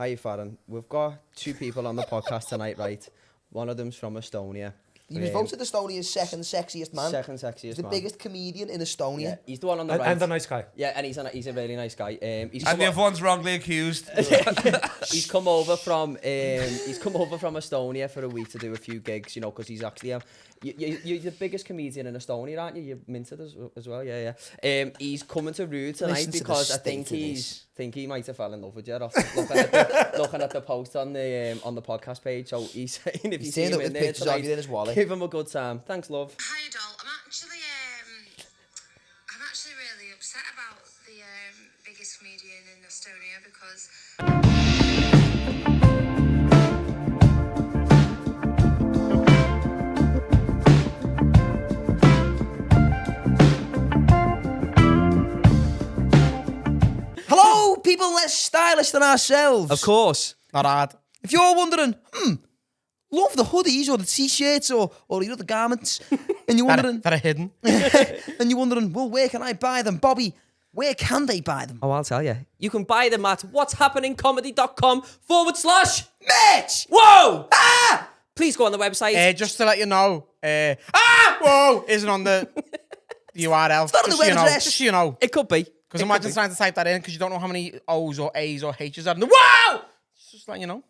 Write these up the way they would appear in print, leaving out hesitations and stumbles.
Hi, Farron. We've got two people on the podcast tonight, right? One of them's from Estonia. He was voted Estonia's second sexiest man. Second sexiest He's the man. biggest comedian in Estonia. Yeah, he's the one on the right. And a nice guy. Yeah, and he's a really nice guy. He's And the other one's wrongly accused. he's come over from Estonia for a week to do a few gigs, you know, because he's actually you're the biggest comedian in Estonia, aren't you? You're minted as well, yeah. He's coming to Rude tonight because I think he might have fell in love with you after looking at the post on the podcast page. So he's saying if you see him in there tonight, in his wallet. give him a good time. Thanks, love. Hi, doll. I'm actually really upset about the biggest comedian in Estonia because. Hello, people less stylish than ourselves. Of course. Not hard. If you're wondering, love the hoodies or the t-shirts or the other garments, and you're wondering, that are hidden. and you're wondering, well, where can I buy them, Bobby? Where can they buy them? Oh, I'll tell you. You can buy them at whatshappeninccomedy.com/merch. Whoa! Please go on the website. Just to let you know, whoa, isn't on the URL. It's not on the web address. Just so you know. It could be. Because imagine trying to type that in because you don't know how many O's or A's or H's are in the wow! Just letting you know.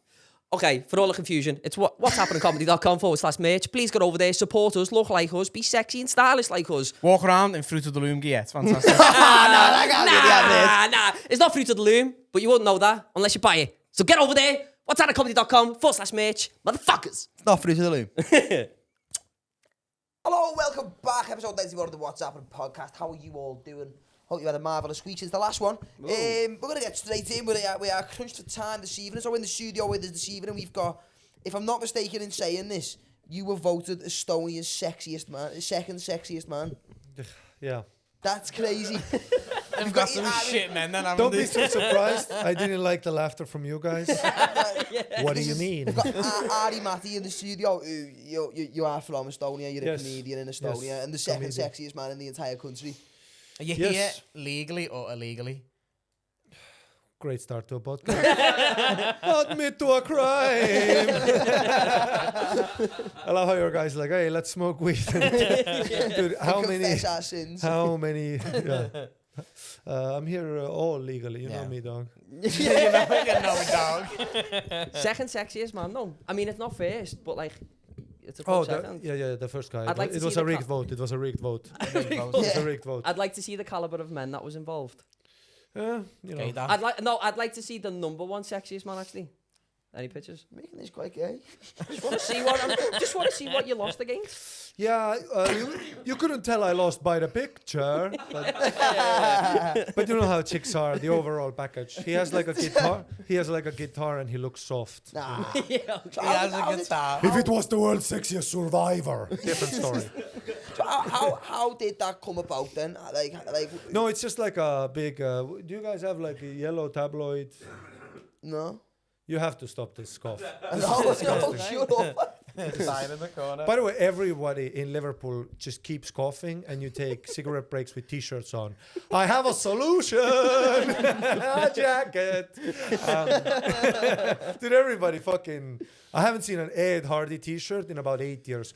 Okay, for all the confusion, it's whatshappeninccomedy.com/merch. Please get over there, support us, look like us, be sexy and stylish like us. Walk around in Fruit of the Loom gear. It's fantastic. Nah. It's not Fruit of the Loom, but you wouldn't know that unless you buy it. So get over there, whatshappeninccomedy.com/merch. Motherfuckers. It's not Fruit of the Loom. Hello, welcome back. Episode 91 of the What's Happening podcast. How are you all doing? Hope you had a marvellous week since the last one. We're going to get straight in. We are crunched for time this evening. So in the studio with us this evening, we've got, if I'm not mistaken in saying this, you were voted Estonia's sexiest man, second sexiest man. Yeah. That's crazy. They've got some shit, man. Then Don't be so surprised. I didn't like the laughter from you guys. What do you mean? We've got ARI MATTI in the studio. You are from Estonia. You're a comedian in Estonia. And the second sexiest man in the entire country. Are you here legally or illegally? Great start to a podcast. Admit to a crime. I love how your guys like, hey, let's smoke weed. Dude, how many? Confess our sins. How many? Yeah. I'm here all legally. You know me, dog. you know, dog. Second sexiest man, no. I mean, it's not first, but like, it's a close second. The first guy. I'd like It to was see a the rigged vote. It was a rigged vote. It was a rigged vote. I'd like to see the caliber of men that was involved. You know. I'd like to see the number one sexiest man actually. Any pictures? Making this quite gay. Just want to see what you lost against. Yeah, you couldn't tell I lost by the picture, but you know how chicks are. The overall package. He has like a guitar. And he looks soft. Nah. Yeah. He has a guitar. If it was the world's sexiest survivor, different story. So how did that come about then? Like. No, it's just like a big. Do you guys have like a yellow tabloid? No. You have to stop this cough. No, shut up. Sign in the corner. By the way, everybody in Liverpool just keeps coughing, and you take cigarette breaks with t-shirts on. I have a solution. A jacket. Dude, everybody fucking. I haven't seen an Ed Hardy t-shirt in about 8 years.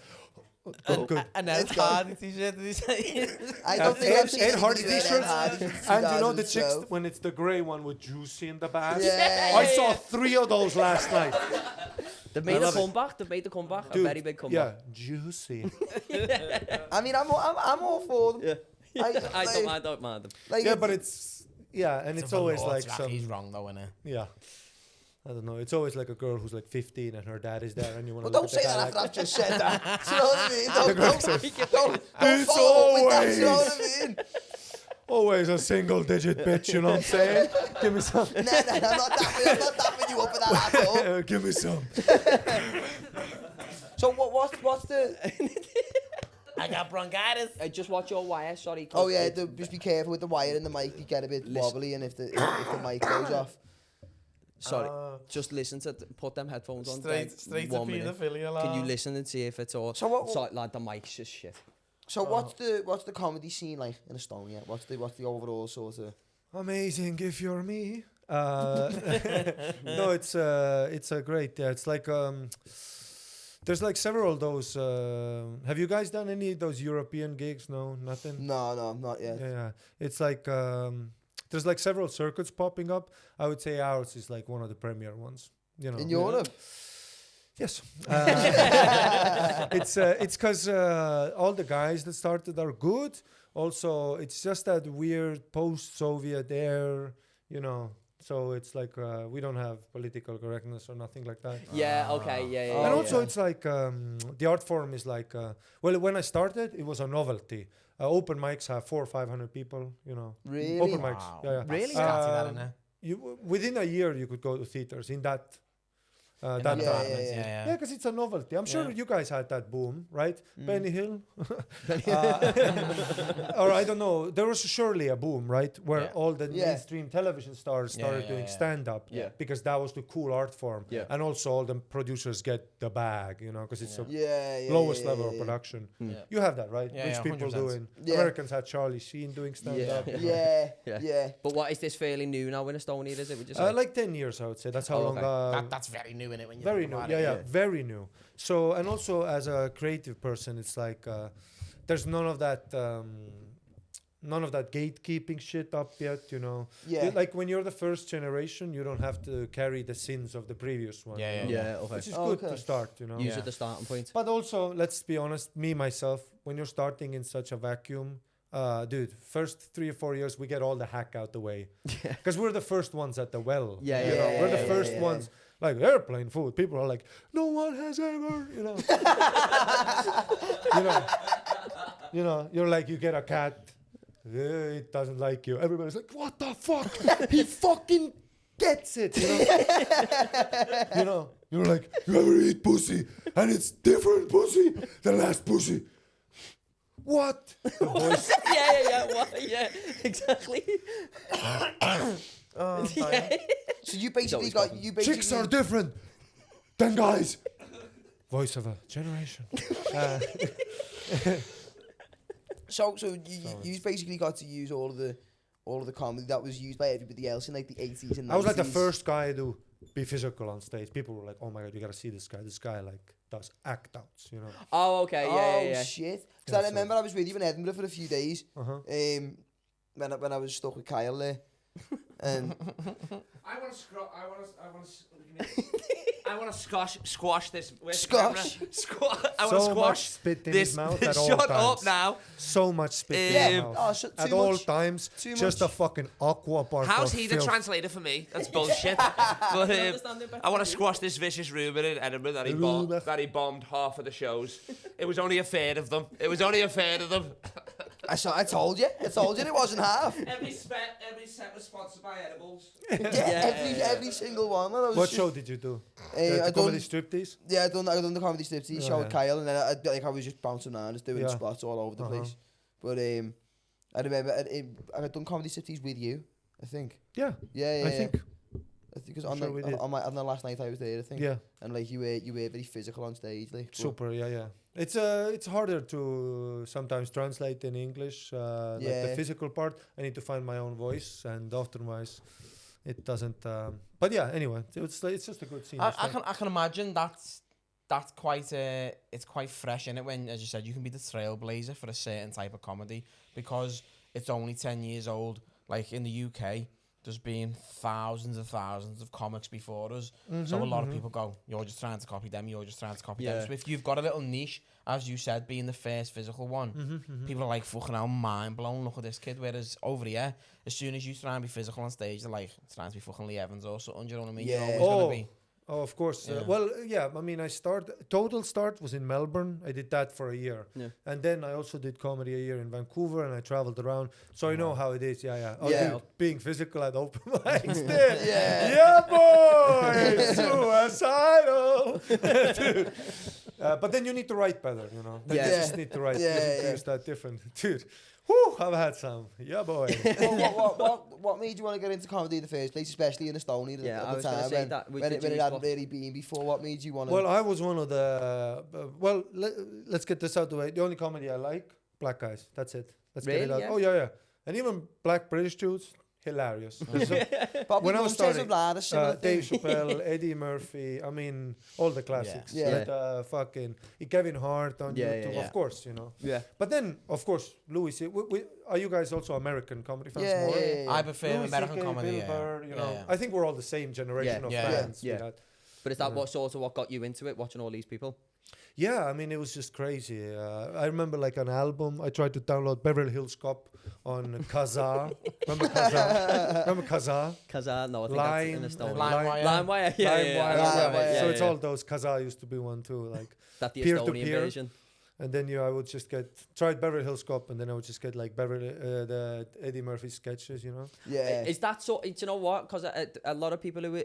Good. And then Hardy t-shirt. Did he say? I don't think I've seen Ed Hardy anybody wear t-shirts. Ed Hardy since And you know the 2012. chicks when it's the grey one with juicy in the back. Yeah. I saw 3 of those last night. They've made a comeback. A very big comeback. Yeah, juicy. I mean, I'm all for them. Yeah. I don't mind them. Like, Yeah, but it's it's always like some. He's wrong though, innit? Yeah. I don't know. It's always like a girl who's like 15 and her dad is there, and you want to. Well, don't say that after I've just said that. Do you know what I mean? Don't It's follow up with that. Do you know always- what I mean? Always a single-digit bitch, you know what I'm saying? Give me some. No, I'm not dapping you up with that at all. Give me some. So what's the? I got bronchitis. Just watch your wire. Sorry. Oh yeah, just be careful with the wire in the mic. You get a bit wobbly, and if the mic goes off. Sorry. Just listen to. Put them headphones on. Straight to 1 minute. paedophilia. Can you listen and see if it's all? So what? Sorry, lad, the mic's just shit. So what's the comedy scene like in Estonia? What's the overall sort of? Amazing if you're me. No, it's a great. Yeah, it's like there's like several of those. Have you guys done any of those European gigs? No, nothing. No, not yet. Yeah, it's like there's like several circuits popping up. I would say ours is like one of the premier ones. You know, In Europe? yes. It's because all the guys that started are good. Also, it's just that weird post-Soviet air, you know. So it's like we don't have political correctness or nothing like that. Yeah, okay, yeah. And also, it's like the art form is like well, when I started, it was a novelty. Open mics have 400 or 500 people, you know. Really? Open mics, Wow. yeah. Really? That, innit? You within a year you could go to theaters in that In that that time. apartment, yeah. Yeah, because it's a novelty. I'm sure Yeah. you guys had that boom, right? Benny Hill. Or I don't know. There was surely a boom, right? Where Yeah. all the Yeah. mainstream television stars started doing stand-up. Yeah. Because that was the cool art form. Yeah. And also all the producers get the bag, you know, because it's the Yeah. lowest level of production. Yeah. You have that, right? Yeah, Rich yeah, people 100%. doing. Yeah. Americans had Charlie Sheen doing stand-up. Yeah. But what is this fairly new now in Estonia? Is it? Would you say? Like 10 years, I would say. That's how Oh, long. okay. That's very new in it when you Very think new. about Yeah, it. very new. So, and also as a creative person, it's like there's none of that gatekeeping shit up yet, you know. Yeah. Like when you're the first generation, you don't have to carry the sins of the previous one. Yeah, you know, yeah, okay. which is Oh, good okay. to start, you know. Use it the starting point. But also, let's be honest, me myself, when you're starting in such a vacuum, dude, first 3 or 4 years we get all the hack out the way, because we're the first ones at the well. Yeah, you yeah, know, yeah, we're yeah, the yeah, first yeah. ones. Like airplane food, people are like, no one has ever, you know. you know, you're like, you get a cat, it doesn't like you. Everybody's like, what the fuck? He fucking gets it, you know. You know, you're like, you ever eat pussy and it's different pussy than last pussy. What? The voice. yeah. What? Yeah, exactly. Oh, so you basically always got welcome. Chicks are different than guys. Voice of a generation. So you basically got to use all of the comedy that was used by everybody else in like the 80s and 90s. I was like the first guy to be physical on stage. People were like, "Oh my god, you gotta see this guy. This guy like does act outs, you know." Oh, okay. Oh Yeah. shit! Because Yeah, I so- remember I was with you in Edinburgh for a few days. Uh-huh. When I was stuck with Kyle there, and I want to squash this. Squash? I want to So much squash spit in this. his mouth at all Shut times. up now. So much spit in yeah, his mouth. too At much. all times, Too just much. a fucking aqua part. How's of he the filth. translator for me? That's bullshit. But I want to squash this vicious rumour in Edinburgh that he bombed half of the shows. It was only a third of them. I told you it wasn't half. Every set was sponsored by edibles. Every single one. Man, I was What just- show did you do? I The comedy done, striptease? yeah, I done the comedy striptease Oh, show with yeah. Kyle, and then I was just bouncing around, just doing Yeah. spots all over the place. But I remember I done comedy striptease with you, I think. Yeah, Yeah. I think. I think because I'm sure we did. on the last night I was there, I think. Yeah, And like you were very physical on stage, like. but- super. Yeah. It's harder to sometimes translate in English. Like the Yeah. physical part, I need to find my own voice, and otherwise, it doesn't. But yeah, anyway, it's just a good scene. It's fun. I can imagine that's quite it's quite fresh in it when, as you said, you can be the trailblazer for a certain type of comedy because it's only 10 years old. Like in the UK, there's been thousands of comics before us. So a lot of people go, you're just trying to copy them, you're just trying to copy them. Yeah. So if you've got a little niche, as you said, being the first physical one, people are like, fucking hell, mind blown, look at this kid. Whereas over here, as soon as you try and be physical on stage, they're like, it's trying to be fucking Lee Evans or something, do you know what I mean? Yeah. You're always going to be... Oh, of course. Yeah. Well, yeah. I mean, total start was in Melbourne. I did that for a year, Yeah. and then I also did comedy a year in Vancouver, and I traveled around. So I know how it is. Yeah. Oh, Yeah. dude, being physical at open mics. There. Yeah. boy, suicidal. Dude. But then you need to write better, you know. Then Yeah. you just need to write. Yeah, Listen to yeah. you start different, dude. Whew, I've had some. Yeah, boy. What made you want to get into comedy in the first place, especially in Estonia Yeah, I at the was gonna time say when, that. when Did it you hadn't spot- really been before? What made you want to? Well, I was one of the. Let's get this out the way. The only comedy I like, black guys. That's it. Let's get Really? it out. Yeah? Oh yeah. And even black British dudes, hilarious. There's Bobby when I was Moore says starting, a lot of similar Dave things. Chappelle, Eddie Murphy, I mean, all the classics. Yeah. Like, fucking Kevin Hart on Yeah, YouTube, yeah. of course, you know. Yeah. But then, of course, Louis C. Are you guys also American comedy fans Yeah, more? yeah, yeah. I prefer Louis American CK, comedy. Bill Yeah. Burr, you know. Yeah. I think we're all the same generation of Yeah. fans. Yeah. with that. But is that what got you into it, watching all these people? Yeah, I mean, it was just crazy. I remember like an album, I tried to download Beverly Hills Cop on Gaza. Remember Gaza? Remember Gaza? Because no, I think Lime, that's in Estonia. LimeWire. LimeWire, yeah, LimeWire, LimeWire, So it's all those. Gaza used to be one too, like that the peer-to-peer. Estonian version. And then I would just tried Beverly Hills Cop, and then I would just get like the Eddie Murphy sketches, you know. Yeah. Is that so? Do you know what? Because a lot of people who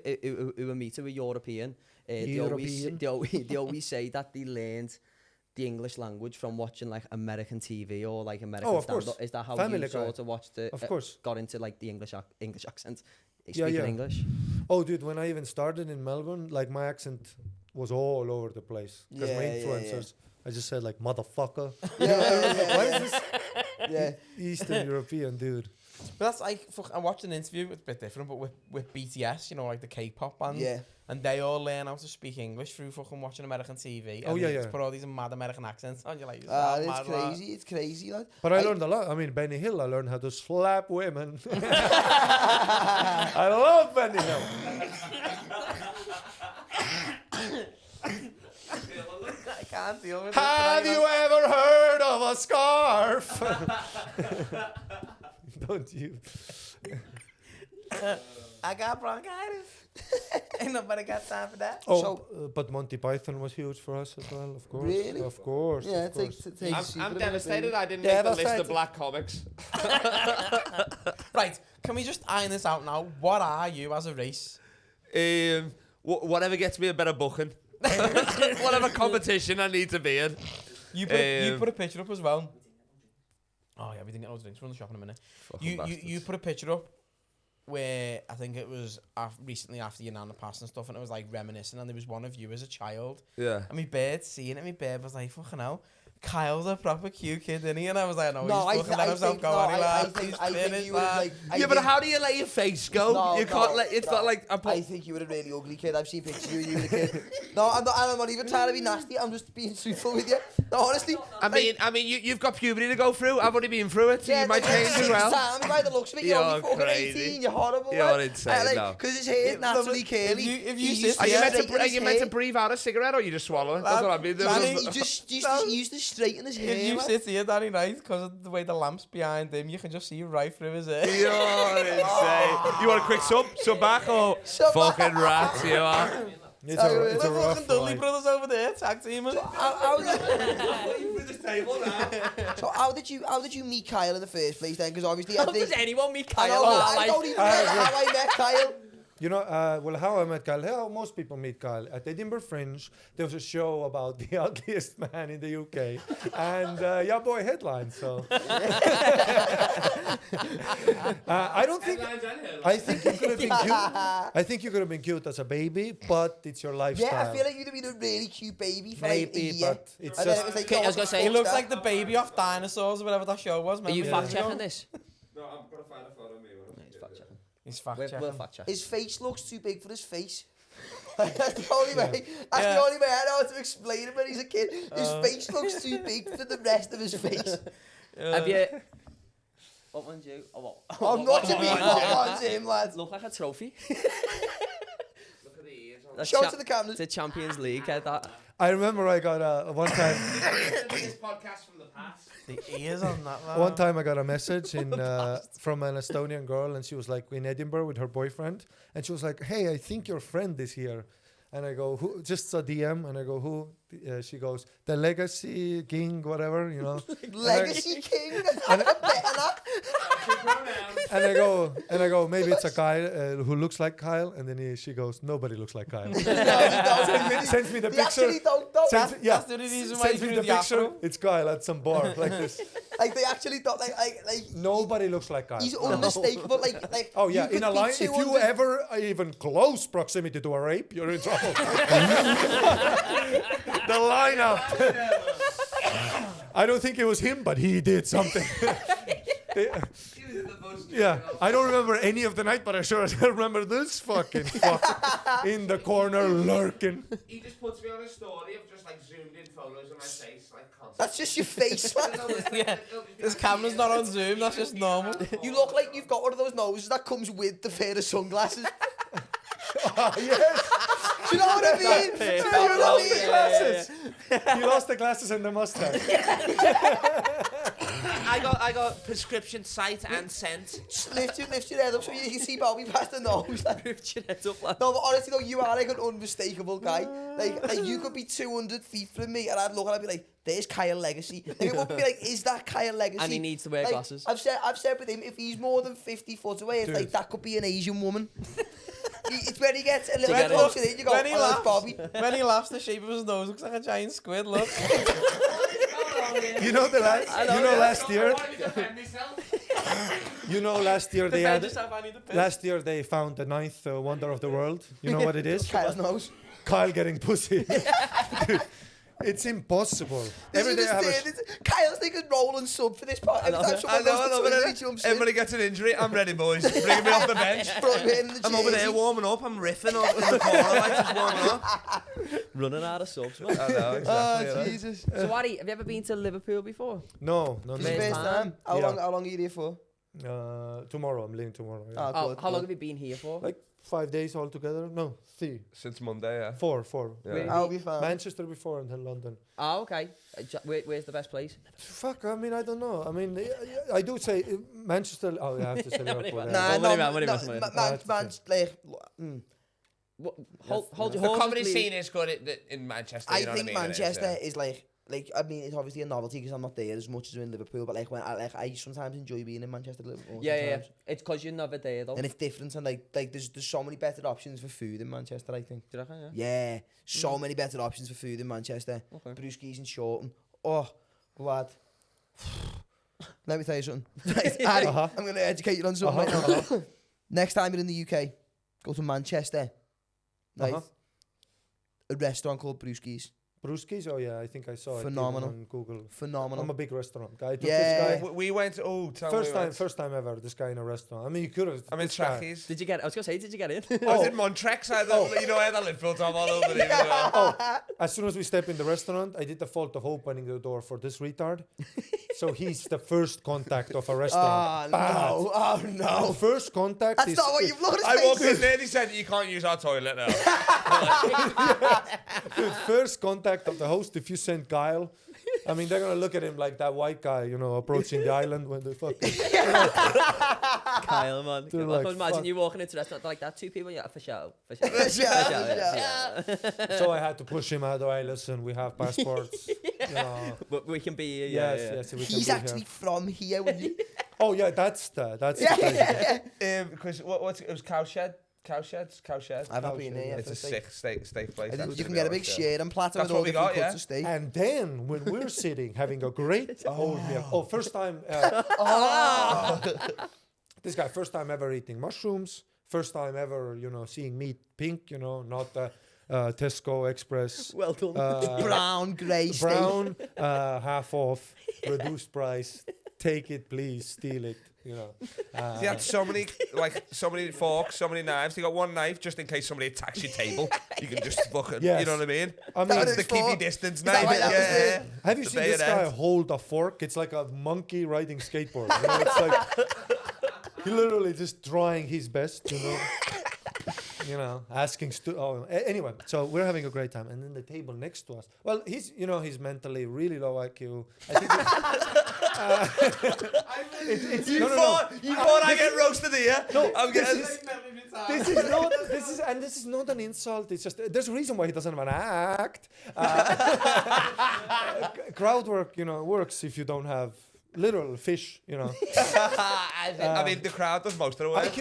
are meeting with European, they always say that they learned the English language from watching like American TV or like American of stand-up. course. Is that how Family you Guy. sort of watched it? Of course. Got into like the English accent, Yeah, speaking yeah. English. Oh, dude, when I even started in Melbourne, like my accent was all over the place because my Yeah, yeah, influencers. I just said like motherfucker. Yeah. What is this Yeah. Eastern European dude? But that's like, I watched an interview, it's a bit different, but with BTS, you know, like the K-pop band. Yeah. And they all learn how to speak English through fucking watching American TV. Oh, and yeah, they just yeah. put all these mad American accents on. You're like, It's crazy. It's crazy, lad. But I learned a lot. I mean, Benny Hill, I learned how to slap women. I love Benny Hill. I can't deal with Have you ever heard of a scarf? Don't you? I got bronchitis. Ain't nobody got time for that. Oh, but Monty Python was huge for us as well, of course. Really? Of course. Yeah, of course. I'm devastated I didn't make the list of black comics. Right, can we just iron this out now? What are you as a race? Whatever gets me a better booking. Whatever competition I need to be in. You put a picture up as well. Oh yeah, we didn't get no drinks. We're in the shop in a minute. You put a picture up where I think it was recently after your nana passed and stuff, and it was like reminiscing, and there was one of you as a child. Yeah. And my bird seeing it, my bird was like, fucking hell, Kyle's a proper cute kid, isn't he? And I was like, no, he's fucking let himself go on, I think you would have like. Yeah, but how do you let your face go? No, You can't no, let. It's no. not like. I think you were a really ugly kid. I've seen pictures of you when you were a kid. No, I'm not even trying to be nasty. I'm just being truthful with you. No, honestly. I mean, you've got puberty to go through. I've only been through it, so you might change as well. Time, by the looks of it, you're only fucking crazy. 18. You're horrible. You're insane, no. Because his hair's naturally curly. if you He's sit Are you Yeah, meant to breathe out a cigarette or you just swallow it? That's what I mean. He just used to straighten his hair. If you man. sit here, Danny, right, because of the way the lamp's behind him, you can just see right through his hair. You're insane. You want a quick sub back or Sub back. fucking rats? You are. It's a The rough fucking Dudley ride. brothers over there, tag teaming. So how did you meet Kyle in the first place then? Because obviously I How think does anyone meet I Kyle? know, in I their don't life? even know how I met Kyle. You know, well, how I met Kyle, how most people meet Kyle. At Edinburgh Fringe, there was a show about the ugliest man in the UK, and yeah, boy, headlines. So I don't think. I think you could have been cute. I think you could have been cute as a baby, but it's your lifestyle. Yeah, I feel like you'd have been a really cute baby for like a Maybe, year. but it's And then just. it was like, Okay, no, I was gonna say, He fuck looks that. like the baby off Dinosaurs or whatever that show was, man. Are you fact checking this? No, I'm gonna find a photo of me. He's fact checking. He's fact We'll checking. fact check. His face looks too big for his face. That's the only way. That's the only way I know how to explain it when he's a kid. His face looks too big for the rest of his face. Have you? What one's you? Oh, what? I'm not to be what one's him, lads. Look like a trophy. Look at the ears. That's Show it to the cameras. The Champions League. That. I remember I got one time. This podcast from the past. The ears on that, man. One time I got a message from an Estonian girl, and she was like in Edinburgh with her boyfriend, and she was like, "Hey, I think your friend is here." And I go, "Who?" Just a DM, and I go, "Who?" She goes, "The Legacy King, whatever, you know." Legacy King. Better not. And I go, "Maybe it's a guy who looks like Kyle." And then she goes, "Nobody looks like Kyle." Sends me the They picture. actually don't know. Sends, yeah, That's the only reason why sends you me grew the the picture. afro. It's Kyle at some bar like this. Like they actually don't like Nobody looks like Kyle. he's unmistakable. Like Oh yeah, you in could a be line, if you 200 ever are even close proximity to a rape, you're in trouble. The lineup. I don't think it was him, but he did something. Yeah, I don't remember any of the night, but I sure as hell remember this fucking fuck in the corner lurking. He just puts me on a story of just like zoomed in photos of my face, like constantly. That's just your face, man. Yeah. This camera's not on zoom, that's just normal. You look like you've got one of those noses that comes with the pair of sunglasses. Oh, yes. Do you know what I mean? You lost the glasses. You lost the glasses and the mustache. I got prescription sight and scent. Just lift your head up so you can see Bobby past the nose. Like. Lift your head up, lad. No, but honestly though, you are like an unmistakable guy. Like you could be 200 feet from me and I'd look and I'd be like, there's Kyle Legacy. Like, it would be like, is that Kyle Legacy? And he needs to wear like, glasses. I've said with him, if he's more than 50 foot away, it's Dude. like, that could be an Asian woman. It's when he gets a little get bit it. closer, then you go, When he oh, that's laughs, Bobby. when he laughs, the shape of his nose looks like a giant squid, look. You know the last. You know last year. You know last year they had. Last year they found the ninth wonder of the world. You know what it is? Kyle's nose. Kyle getting pussy. Dude, it's impossible. Every day I have a Kyle's thinking roll and sub for this part. Every time someone goes to the toilet, he jumps in. Everybody gets an injury. I'm ready, boys. Bring me off the bench. Front of it in the I'm over there jersey. warming up. I'm riffing up in the corner, like just warming up. Running out of subs, man. I know, exactly. Oh, Jesus. So, Ari, have you ever been to Liverpool before? no. This is the first time. How Yeah. long are you here for? Tomorrow I'm leaving tomorrow. Yeah. Oh, Oh, good, how long good. have you been here for? Like 5 days altogether. No, 3, Since Monday, yeah. 4. Where- I'll be fine. Manchester before and then London. Oh, okay. Where's the best place? Fuck, I mean, I don't know. I mean, I do say Manchester. Oh, I have to say Liverpool. Nah, yeah. What do you mean? Hold your The horses, comedy please. scene is good in Manchester. I You know think what I mean? Manchester is like I mean, it's obviously a novelty because I'm not there as much as in Liverpool, but like when I sometimes enjoy being in Manchester. Liverpool, Yeah. sometimes. It's because you're never there, though. And it's different, and like there's so many better options for food in Manchester. I think. Do you reckon, yeah? Yeah, so many better options for food in Manchester. Okay. Brewskis and Shorten. Oh, glad. Let me tell you something. Right, Harry, I'm going to educate you on something right now. Next time you're in the UK, go to Manchester. Right? A restaurant called Brewskis. Brewskis? Oh yeah, I think I saw Phenomenal. it on Google. Phenomenal. I'm a big restaurant guy. I took Yeah. this guy. We went. Oh, tell me. First time ever. This guy in a restaurant. I mean, you could have. I'm in trackies. Did you get? I was gonna say, did you get in? I was in Montrex. You know, I had a Liverpool top all over it as well. As soon as we step in the restaurant, I did the fault of opening the door for this retard. So he's the first contact of a restaurant. no. Oh, no. First contact That's is... not what you've looked I at. walked in there and he said, you can't use our toilet now. Dude, first contact of the host, if you send Kyle, I mean, they're going to look at him like that white guy, you know, approaching the island when they fucking... Kyle, man. They're I like, can imagine fuck. you walking into a restaurant like that. 2 people, yeah, for sure. So I had to push him out. Hey, listen, we have passports. You know. But we can be here. Yes, we can He's be actually here. from here. When you... Oh, yeah, that's the Because it was Cowshed. I've not been there. It's a sick steak place. You can get a big share and platter That's with all what we different got, cuts of steak. And then when we're sitting having a great old meal. Oh, first time. This guy, first time ever eating mushrooms. First time ever, you know, seeing meat pink. You know, not Tesco Express. Well done. Brown, grey steak. Brown, half off, reduced price. Take it, please. Steal it. You know. They had so many forks, so many knives. They got one knife just in case somebody attacks your table. You can just fucking, Yes. you know what I mean? I mean, That's it's the keep for? your distance that knife. why that was Yeah. have you The seen this guy bayonet. hold a fork? It's like a monkey riding skateboard. You know? It's like he literally just trying his best, you know. You know, asking. Anyway, so we're having a great time, and then the table next to us. Well, he's mentally really low IQ. I think You thought I get roasted here? No, I'm getting. This is not an insult. It's just there's a reason why he doesn't have an act. Crowd work, you know, works if you don't have literal fish, you know. I mean, the crowd does most of the work.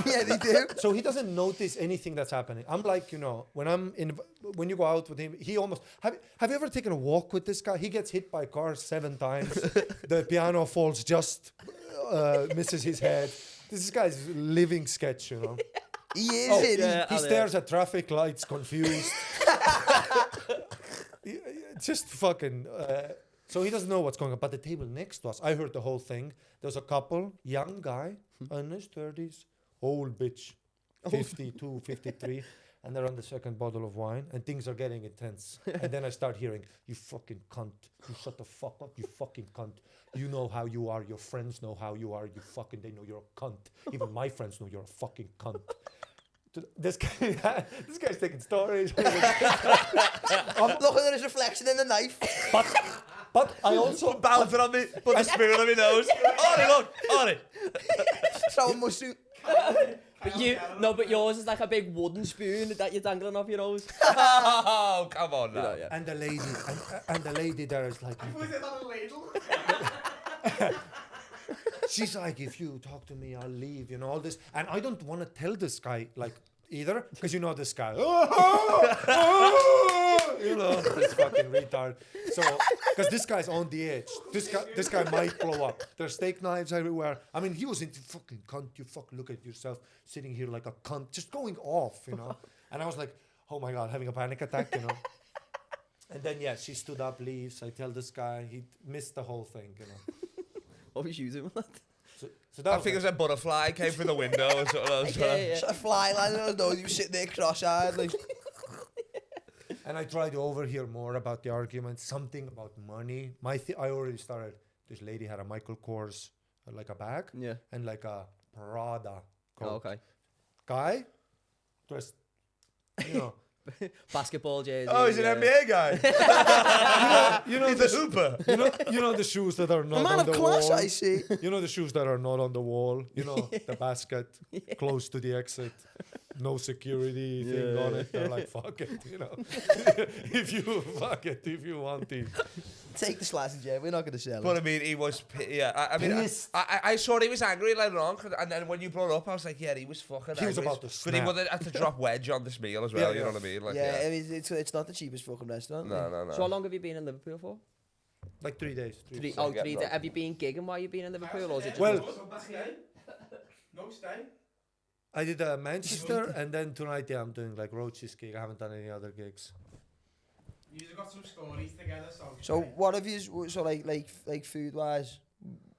Yeah, they do. So he doesn't notice anything that's happening. I'm like, you know, when you go out with him, he almost have you ever taken a walk with this guy? He gets hit by cars 7 times. The piano falls, just misses his head. This guy's living sketch, you know. He is, isn't he? He stares at traffic lights, confused. Just fucking. So he doesn't know what's going on. But the table next to us, I heard the whole thing. There was a couple, young guy, in his 30s, old bitch, 52, 53. And they're on the second bottle of wine, and things are getting intense. And then I start hearing, you fucking cunt. You shut the fuck up, you fucking cunt. You know how you are. Your friends know how you are. You fucking, they know you're a cunt. Even my friends know you're a fucking cunt. This guy's taking stories. Look at his reflection in the knife. But I also... Bouncing on me, put the spoon on my nose. Ollie, look, Ollie. Throw a mushroom. But yours is like a big wooden spoon that you're dangling off your nose. Oh, come on now. Yeah. And the lady there is like... Was it on a ladle? She's like, if you talk to me, I'll leave, you know, all this. And I don't want to tell this guy, like, either, because you know this guy. You know, this fucking retard. So, because this guy's on the edge. This guy might blow up. There's steak knives everywhere. I mean, he was into fucking cunt. You fucking look at yourself sitting here like a cunt, just going off, you know. And I was like, oh my God, having a panic attack, you know. And then, yeah, she stood up, leaves. I tell this guy, he missed the whole thing, you know. What was you doing with that? So that I was think it was a butterfly came through the window or something. Yeah. A fly landing on his nose, he was sitting there cross-eyed, like... And I tried to overhear more about the argument, something about money. I already started. This lady had a Michael Kors, like a bag, Yeah. and like a Prada coat. Oh, okay. Guy, dressed, you know, Basketball jersey. Oh, he's an NBA guy. you know He's a hooper. you know the shoes that are A not man on of the class, wall. I see. You know the shoes that are not on the wall. You know the basket close to the exit, no security thing on it. They're like, fuck it, you know. If you want to. Take the slices, yeah, we're not going to sell But I it. mean, he was, I mean, I saw he was angry later on, and then when you brought it up, I was like, yeah, he was fucking He was angry. about to But he snap. would have had to drop wedge on this meal as well, Yeah, you yeah. know what I mean? Like, Yeah, I mean, it's not the cheapest fucking restaurant. No. So how long have you been in Liverpool for? Like 3 days. 3 Yeah, days. Have you been gigging while you've been in Liverpool, or is it just... Well, No stay. I did Manchester, and then tonight, yeah, I'm doing like Roach's gig. I haven't done any other gigs. You've got some stories together, So what have you, so like food-wise,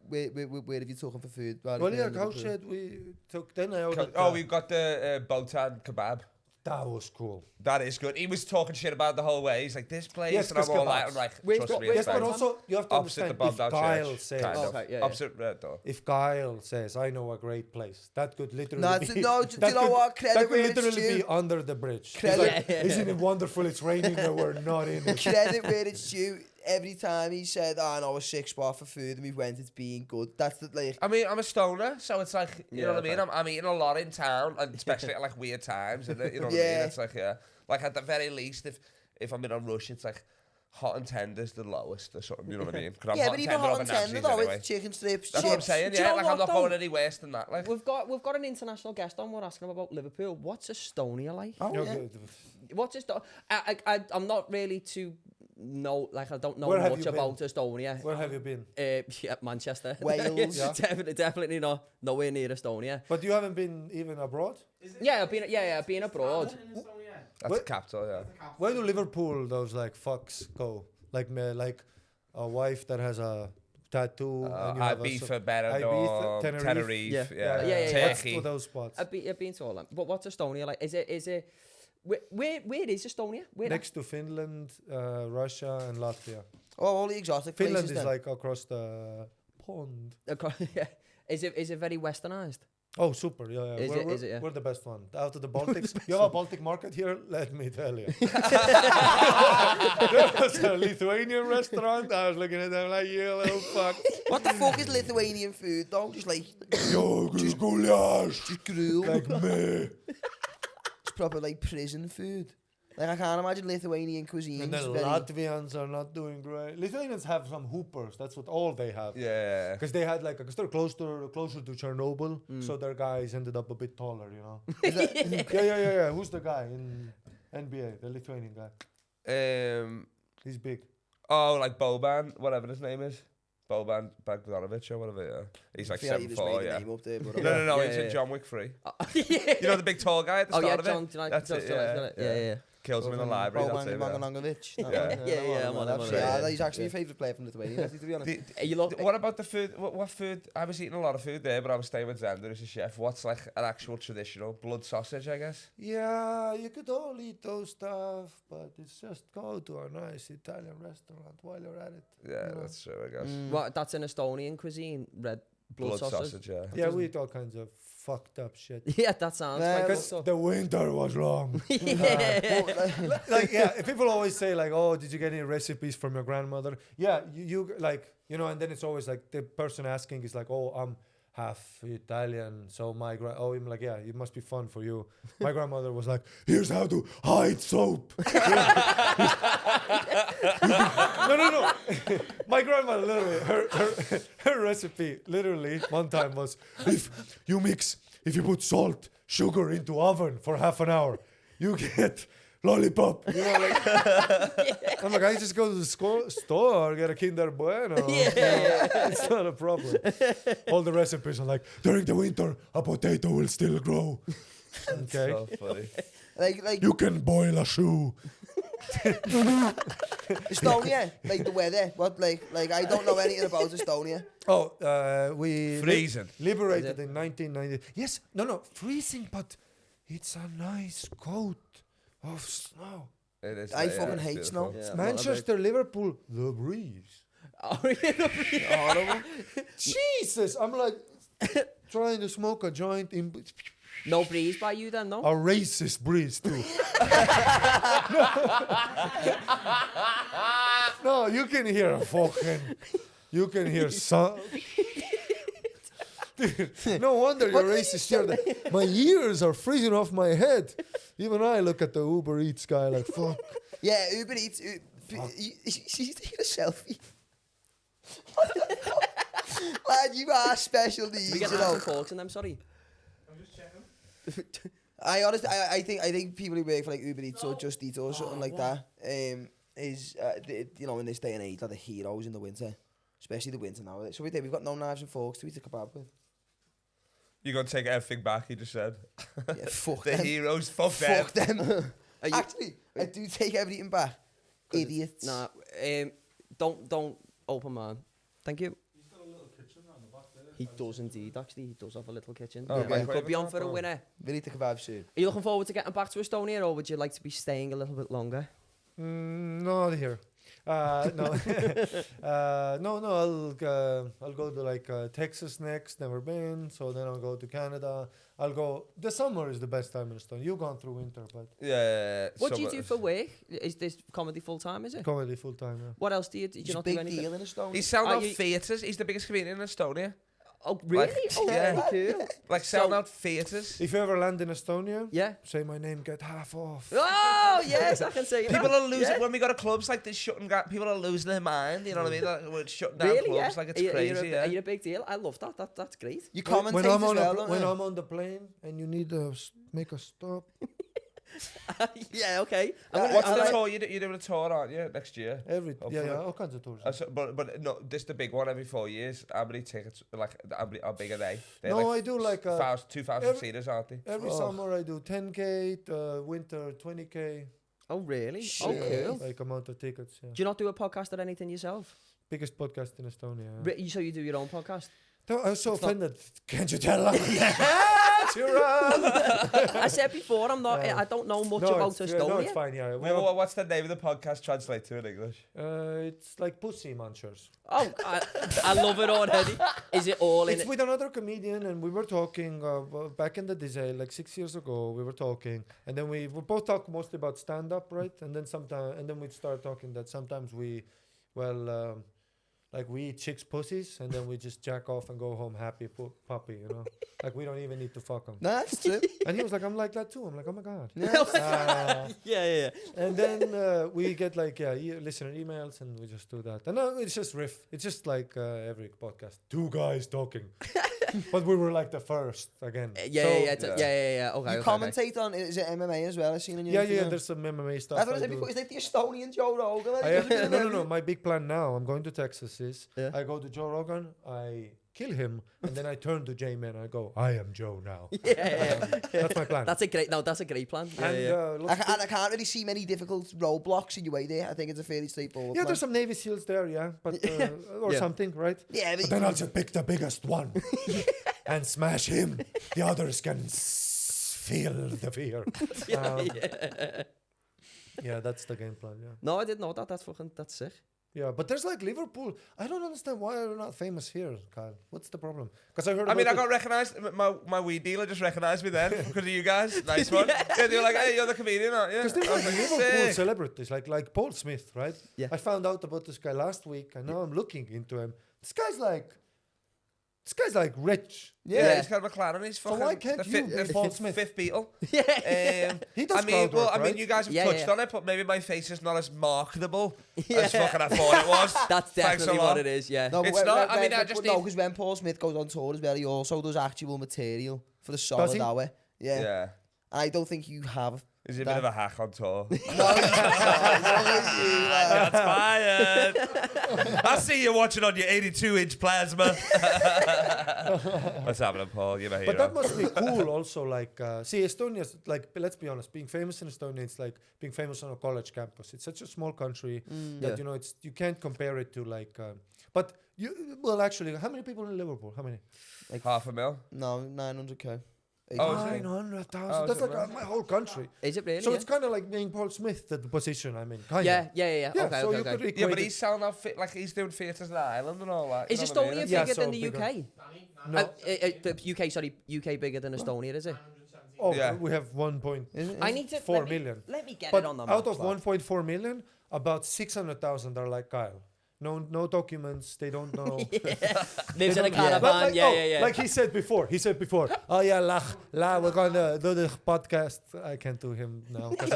where have you taken for food? Well, yeah, Cowshed, we took, then I ordered... Oh, we got the Botan kebab. That was cool. That is good. He was talking shit about the whole way. He's like, this place, Yes, and I'm all kebabs. like, I'm like, Where's trust what- me, where's it's Yes, but fine. also, you have to Opposite the understand, Bombed if Out Kyle Church, says... kind of. Okay, yeah, yeah. Opposite Red Door. If Kyle says, I know a great place, that could literally No, be... do you know that what? that Credit could where it's literally be due. under the bridge. He's Credit- like, Yeah. isn't it wonderful? It's raining and we're not in it. Credit where it's due. Every time he said, "Oh, I know a sick spot for food," and we went, it's being good. That's the like. I mean, I'm a stoner, so it's like, you know what I mean? okay. I'm eating a lot in town, and especially at like weird times, and you know what I Yeah. mean? It's like, yeah. Like at the very least, if I'm in a rush, it's like hot and tender's the lowest or something, you know what I mean? 'Cause I'm Yeah, hot but and even tender hot over and tender napsies though, anyway. it's chicken strips, That's what I'm chips. saying, Do you yeah. know Like, what, I'm not though? going any worse than that. Like, We've got an international guest on. We're asking him about Liverpool. What's Estonia like? Oh, You yeah. know, What's Estonia? I'm not really too know. Like I don't know Where have much you about Estonia. where have you been? Yeah, Manchester. Wales. Yeah. Definitely not nowhere near Estonia. But you haven't been even abroad? Yeah, I've been abroad. that's What? the capital, yeah. Where do Liverpool, those like fucks, go? Like a wife that has a tattoo and you have a... Ibiza, Ibiza, Benidorm, Tenerife. Tenerife, Yeah. yeah. Yeah. What's Turkey. for those spots? I've been to all them. But what's Estonia like? Is it? Where is Estonia? Where Next to Finland, Russia and Latvia. Oh, all the exotic Finland places is then. like across the pond. Yeah. Is it very westernized? Oh, super, yeah. Is we're, it- we're, is it, yeah? we're the best one. Out of the Baltics. You have a Baltic market here? Let me tell you. There was a Lithuanian restaurant. I was looking at them like, you little fuck. What the fuck is Lithuanian food though? Just like, Yo, just goulash. just gruel. Like me. It's proper like prison food. Like I can't imagine Lithuanian cuisine. And then Latvians are not doing great. Lithuanians have some hoopers. That's what all they have. Yeah. Because they had because they're closer to Chernobyl, so their guys ended up a bit taller, you know. Yeah. Who's the guy in NBA? The Lithuanian guy. He's big. Oh, like Boban, whatever his name is. Boban Bogdanovic or whatever, yeah. He's like 7'4", yeah. No, Yeah, he's yeah. in John Wick 3. Yeah. You know the big tall guy at the Oh start yeah, of John. it? That's it, yeah. Yeah. kills him in the library. That's Roman him. Yeah. Manganovich. Yeah, I'm on him. Yeah, he's actually my favourite player from Lithuania, to be honest. You look. What about the food? What food? I was eating a lot of food there, but I was staying with Xander as a chef. What's like an actual traditional blood sausage, I guess? Yeah, you could all eat those stuff, but it's just go to a nice Italian restaurant while you're at it. Yeah, you know? that's true, I guess. What? That's an Estonian cuisine. Red blood sausage. yeah. Yeah, we eat all kinds of fucked up shit. Yeah, that sounds quite Because good. the winter was long. Yeah. Like, yeah, people always say like, oh, did you get any recipes from your grandmother? Yeah, you like, you know, and then it's always like the person asking is like, oh, I'm half Italian, so I'm like, yeah, it must be fun for you. My grandmother was like, here's how to hide soap. No. My grandmother literally, her recipe literally one time was, if you put salt, sugar into oven for half an hour, you get lollipop. You know, like, I'm like, I just go to the store, get a Kinder Bueno. Yeah. It's not a problem. All the recipes are like, during the winter, a potato will still grow. Okay. So funny. Like You can boil a shoe. Estonia, like the weather. What, like I don't know anything about Estonia. Oh, we Freezing. liberated in 1990. Yes, no, freezing, but it's a nice coat of snow. It is, I yeah, fucking it's hate beautiful. snow. Yeah, Manchester, Liverpool, the breeze. Horrible. Jesus, I'm like trying to smoke a joint in No breeze by you then, no? a racist breeze too. No, you can hear you can hear some. Dude, no wonder you're racist here. My ears are freezing off my head. Even I look at the Uber Eats guy like, fuck. Yeah, Uber Eats. She's taking a selfie. Lad, you are special needs, We get you know. knives and forks in them, sorry. I honestly, I think people who work for like Uber Eats or Just Eat or something like that, you know, in this day and age, are the heroes in the winter, especially the winter now. So we've got no knives and forks to eat a kebab with. You're going to take everything back, he just said. Yeah, fuck The them. heroes, fuck Fuck them. them. Are you- Actually, I do take everything back. Idiots. Nah, don't open man. Thank you. He does indeed, actually. He does have a little kitchen. Oh, Yeah, okay. could be on for a winner. We need the kebab soon. Are you looking forward to getting back to Estonia, or would you like to be staying a little bit longer? Not here. No. I'll go to like Texas next. Never been. So then I'll go to Canada. I'll go. The summer is the best time in Estonia. You've gone through winter, but Yeah. What do you do for work? Is this comedy full time? Is it? comedy full time. Yeah. What else do you It's a not do big anything? deal in Estonia. He's selling Are out you- theatres. He's the biggest comedian in Estonia. Oh really? Like, Oh, yeah. very cool. Like selling out theatres. If you ever land in Estonia, Yeah. say my name, get half off. Oh yes, I can say that. People are losing Yeah. when we go to clubs like this. People are losing their mind. You know what I mean? Like, we're shutting down Really? Yeah. clubs like it's Are you crazy. a a big deal? I love that. That's great. You When commentate I'm as on well, don't when you? I'm on the plane and you need to make a stop. Yeah. Okay. What's the tour? You're doing a tour, aren't you, next year? Yeah, all kinds of tours. But no, this is the big one every 4 years. How many tickets? Like, how big are they? They're No, like I do like 2,000 every- seaters, aren't they? every summer I do 10K, winter 20K, Oh really? Shit. Oh cool. like amount of tickets. Yeah. Do you not do a podcast or anything yourself? Biggest podcast in Estonia. Yeah. So you do your own podcast? I was so offended. Can't you tell? I said before, I'm not. I don't know much about Estonia. No, it's fine. Yeah, we have a- What's the name of the podcast? Translate to in English. it's like Pussy Munchers. Oh, I love it already. Is it all in It's it? with another comedian, and we were talking back in the day, like 6 years ago. We were talking, and then we both talk mostly about stand-up, right? And then we'd start talking that sometimes like we eat chicks' pussies, and then we just jack off and go home happy puppy, you know? Like we don't even need to fuck them. No, that's true. And he was like, I'm like that too. I'm like, oh my God. Yeah. And then we get like, listener emails, and we just do that. And it's just riff. It's just like every podcast. Two guys talking. But we were like the first again. Yeah. So- Okay. You okay. commentate on, is it MMA as well? I've seen on your Yeah, Instagram. there's some MMA stuff. I thought I it do. was like the Estonian Joe Rogan. I have, no. My big plan now, I'm going to Texas. Yeah. I go to Joe Rogan. I kill him, and then I turn to J-Man and I go, I am Joe now. Yeah. That's my plan. That's a great plan. Yeah, And yeah. I can't really see many difficult roadblocks in your way there. I think it's a fairly straightforward yeah, plan. there's some Navy SEAls there, but or Yeah. something, right? Yeah, But then I'll just pick the biggest one and smash him. The others can feel the fear. Yeah, that's the game plan. Yeah. No, I didn't know that. That's sick. Yeah, but there's like Liverpool. I don't understand why are not famous here, Kyle. What's the problem? Because I heard. I mean, I about got recognised. My weed dealer just recognised me then because of you guys. Nice one. Yeah, they were like, "Hey, you're the comedian, aren't you?" because there's I was like like, Liverpool "Sick." celebrities, like Paul Smith, right? Yeah. I found out about this guy last week, and now I'm looking into him. This guy's like rich. Yeah, he's got a McLaren. He's So fucking why can't the you be Paul fifth, Smith? fifth Beatle. Yeah. He does I mean, crowd work, I mean, right? you guys have Yeah, touched yeah. on it, but maybe my face is not as marketable Yeah. as fucking I thought it was. That's Thanks a definitely lot. what it is. Yeah. No, It's not- I mean, I just no, need- because when Paul Smith goes on tour as well, he also does actual material for the solid he? hour. Yeah. Yeah. I don't think you have. Is he a bit of a hack on tour? No, he's not. That's fired. I see you watching on your 82-inch plasma. What's happening, Paul? You're my hero. But that must be cool also, like, see, Estonia's, like, let's be honest, being famous in Estonia, it's like being famous on a college campus. It's such a small country that, Yeah. you know, you can't compare it to, like, but, well, actually, how many people in Liverpool? How many? Like 500,000. No, 900k. Oh, is it? 900,000. Oh, is That's it like really? my whole country. Is it really? So yeah? it's kind of like being Paul Smith, the position, I mean. Kinda. Yeah. Yeah, Okay, so okay, you okay. could equate Yeah, but it- he's selling out, like, he's doing theatres in Ireland and all that. Is you know what I Estonia mean? Yeah, bigger so than the bigger. UK? No. The UK, sorry, UK bigger than Estonia, is it? Oh, Yeah. we have 1.4 I need to 4 million. Let me get But it on the out maps, of lad. 1.4 million, about 600,000 are like Kyle. No documents. They don't know. Lives in a But caravan. like, Yeah. Like he said before. Oh yeah, we're gonna do the podcast. I can't do him now because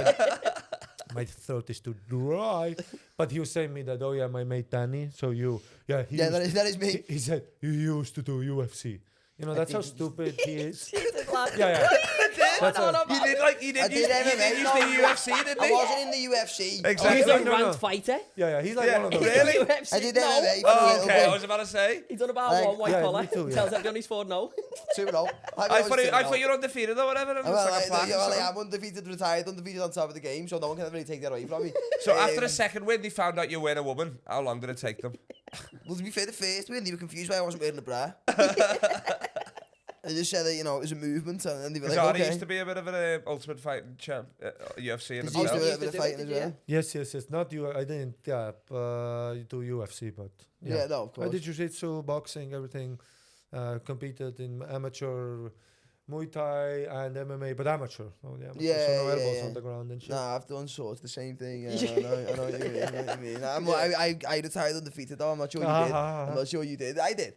my throat is too dry. But he was saying me that, oh yeah, my mate Danny. So he Yeah, used- that is me. he said you used to do UFC. You know, that's how stupid he is. Jesus, lad. Yeah. That's No, how- no, You did like you I did did use MMA, the no. UFC, didn't I you? wasn't in the UFC. Exactly. He's No, a no, grand no. fighter. Yeah. He's like Yeah, one of those. really? UFC, I did no. MMA. Oh, okay, I was about to say. He's done about Like- one white Yeah, collar. me too, yeah. Tells everyone he's 4-0. 2-0. I thought you were undefeated or whatever. And it's Well, like a plaque or I something. am undefeated, retired, undefeated on top of the game, so no one can really take that away from me. So after the second win, they found out you were a woman. How long did it take them? Well, to be fair, the first win, they were confused why I wasn't wearing a bra. I just said that, you know, it was a movement, and they were Because like, Ari okay. used to be a bit of an ultimate fighting champ, UFC in Because he used to do himself. a bit of fighting as well. Yes. Not you. I didn't. Yeah, do UFC, but Yeah, no, of course. I did jiu-jitsu, boxing, everything. Competed in amateur Muay Thai and MMA, but amateur. Oh, yeah, Yeah, so no yeah, elbows yeah. on the ground and shit. Nah, I've done sort of the same thing. Yeah, I know what you mean. I retired undefeated though. I'm not sure you did. I'm not sure you did. I did.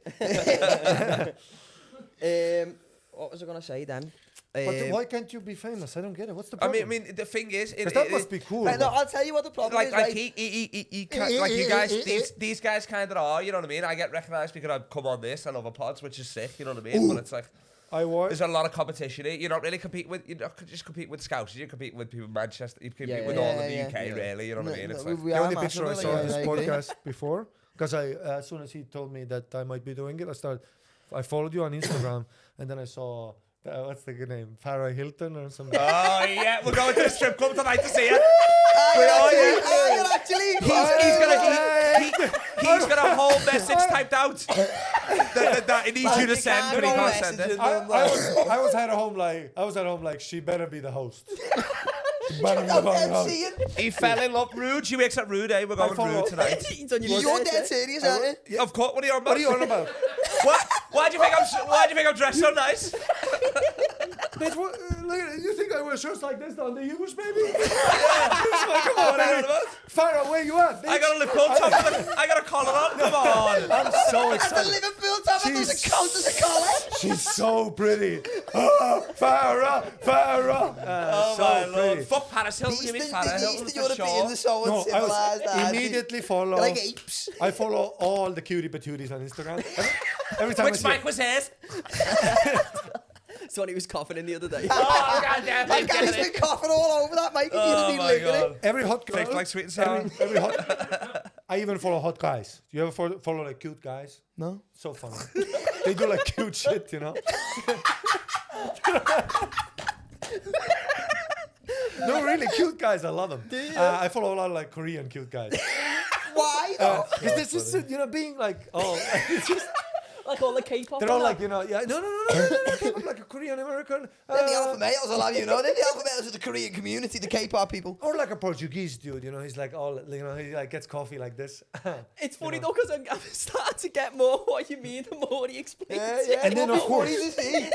What was I gonna say then? But why can't you be famous? I don't get it. What's the I problem? mean, the thing is, Because that must be cool. Right, no, but- I'll tell you what the problem like is. Right? he can't, like you guys, these guys kind of are. You know what I mean? I get recognised because I've come on this and other pods, which is sick. You know what I mean? But it's like I was. there's a lot of competition here. You're not really competing with. You're not just competing with Scousers. You compete with people in Manchester. You compete Yeah, with yeah, all of the yeah, UK. yeah. Really, you know what I mean? It's like we The are only massive, picture I like, saw on this I agree. podcast before, because as soon as he told me that I might be doing it, I followed you on Instagram, and then I saw, what's the good name? Farrah Hilton or something. oh yeah, we're going to the strip club tonight to see you. Actually, He's got a whole message typed out that he needs you to send, but he can't send it. I was at home like she better be the host. She better be the fucking host. He fell in love. Rude. You wakes up rude, eh? We're going follow- rude tonight. He's on your You're research, dead eh? serious, aren't you? Of course. What are you on about? What are you on about? Why do you think I'm dressed so nice? Bitch, you think I wear shirts like this on the English, baby? Come on, what are you on about? Farrah, where you at, bitch? I got a Liverpool top. I got a collar on. Come on. I'm so The excited. Liverpool top that doesn't She's- count as a collar. She's so pretty. Oh, Farrah. Oh so my lord. pretty. Fuck Paris Hilton. You mean Farrah Hilton The for Europeans are sure? so No, I uncivilized. was immediately follow. They're like apes. I follow all the cutie patooties on Instagram. Every time I Which see Mike was his? It's when he was coughing in the other day. Oh, goddamn. That guy's been coughing all over that, Mike. Oh my god. every hot girl, Fake like sweet and sour. every hot. I even follow hot guys. Do you ever follow like cute guys? No. So funny. They do like cute shit, you know. No, really cute guys. I love them. I follow a lot of like Korean cute guys. Why? Because this is, you know, being like, it's just. Like all the K-pop. They're all like, you know, no. I'm like a Korean American. They're the alpha males, I'll have you know. They're the alpha males of the Korean community, the K-pop people. Or like a Portuguese dude, you know, he's like all, you know, he like gets coffee like this. It's funny though, because I'm starting to get more what you mean the more he explains it. Yeah. And then of What course, is he?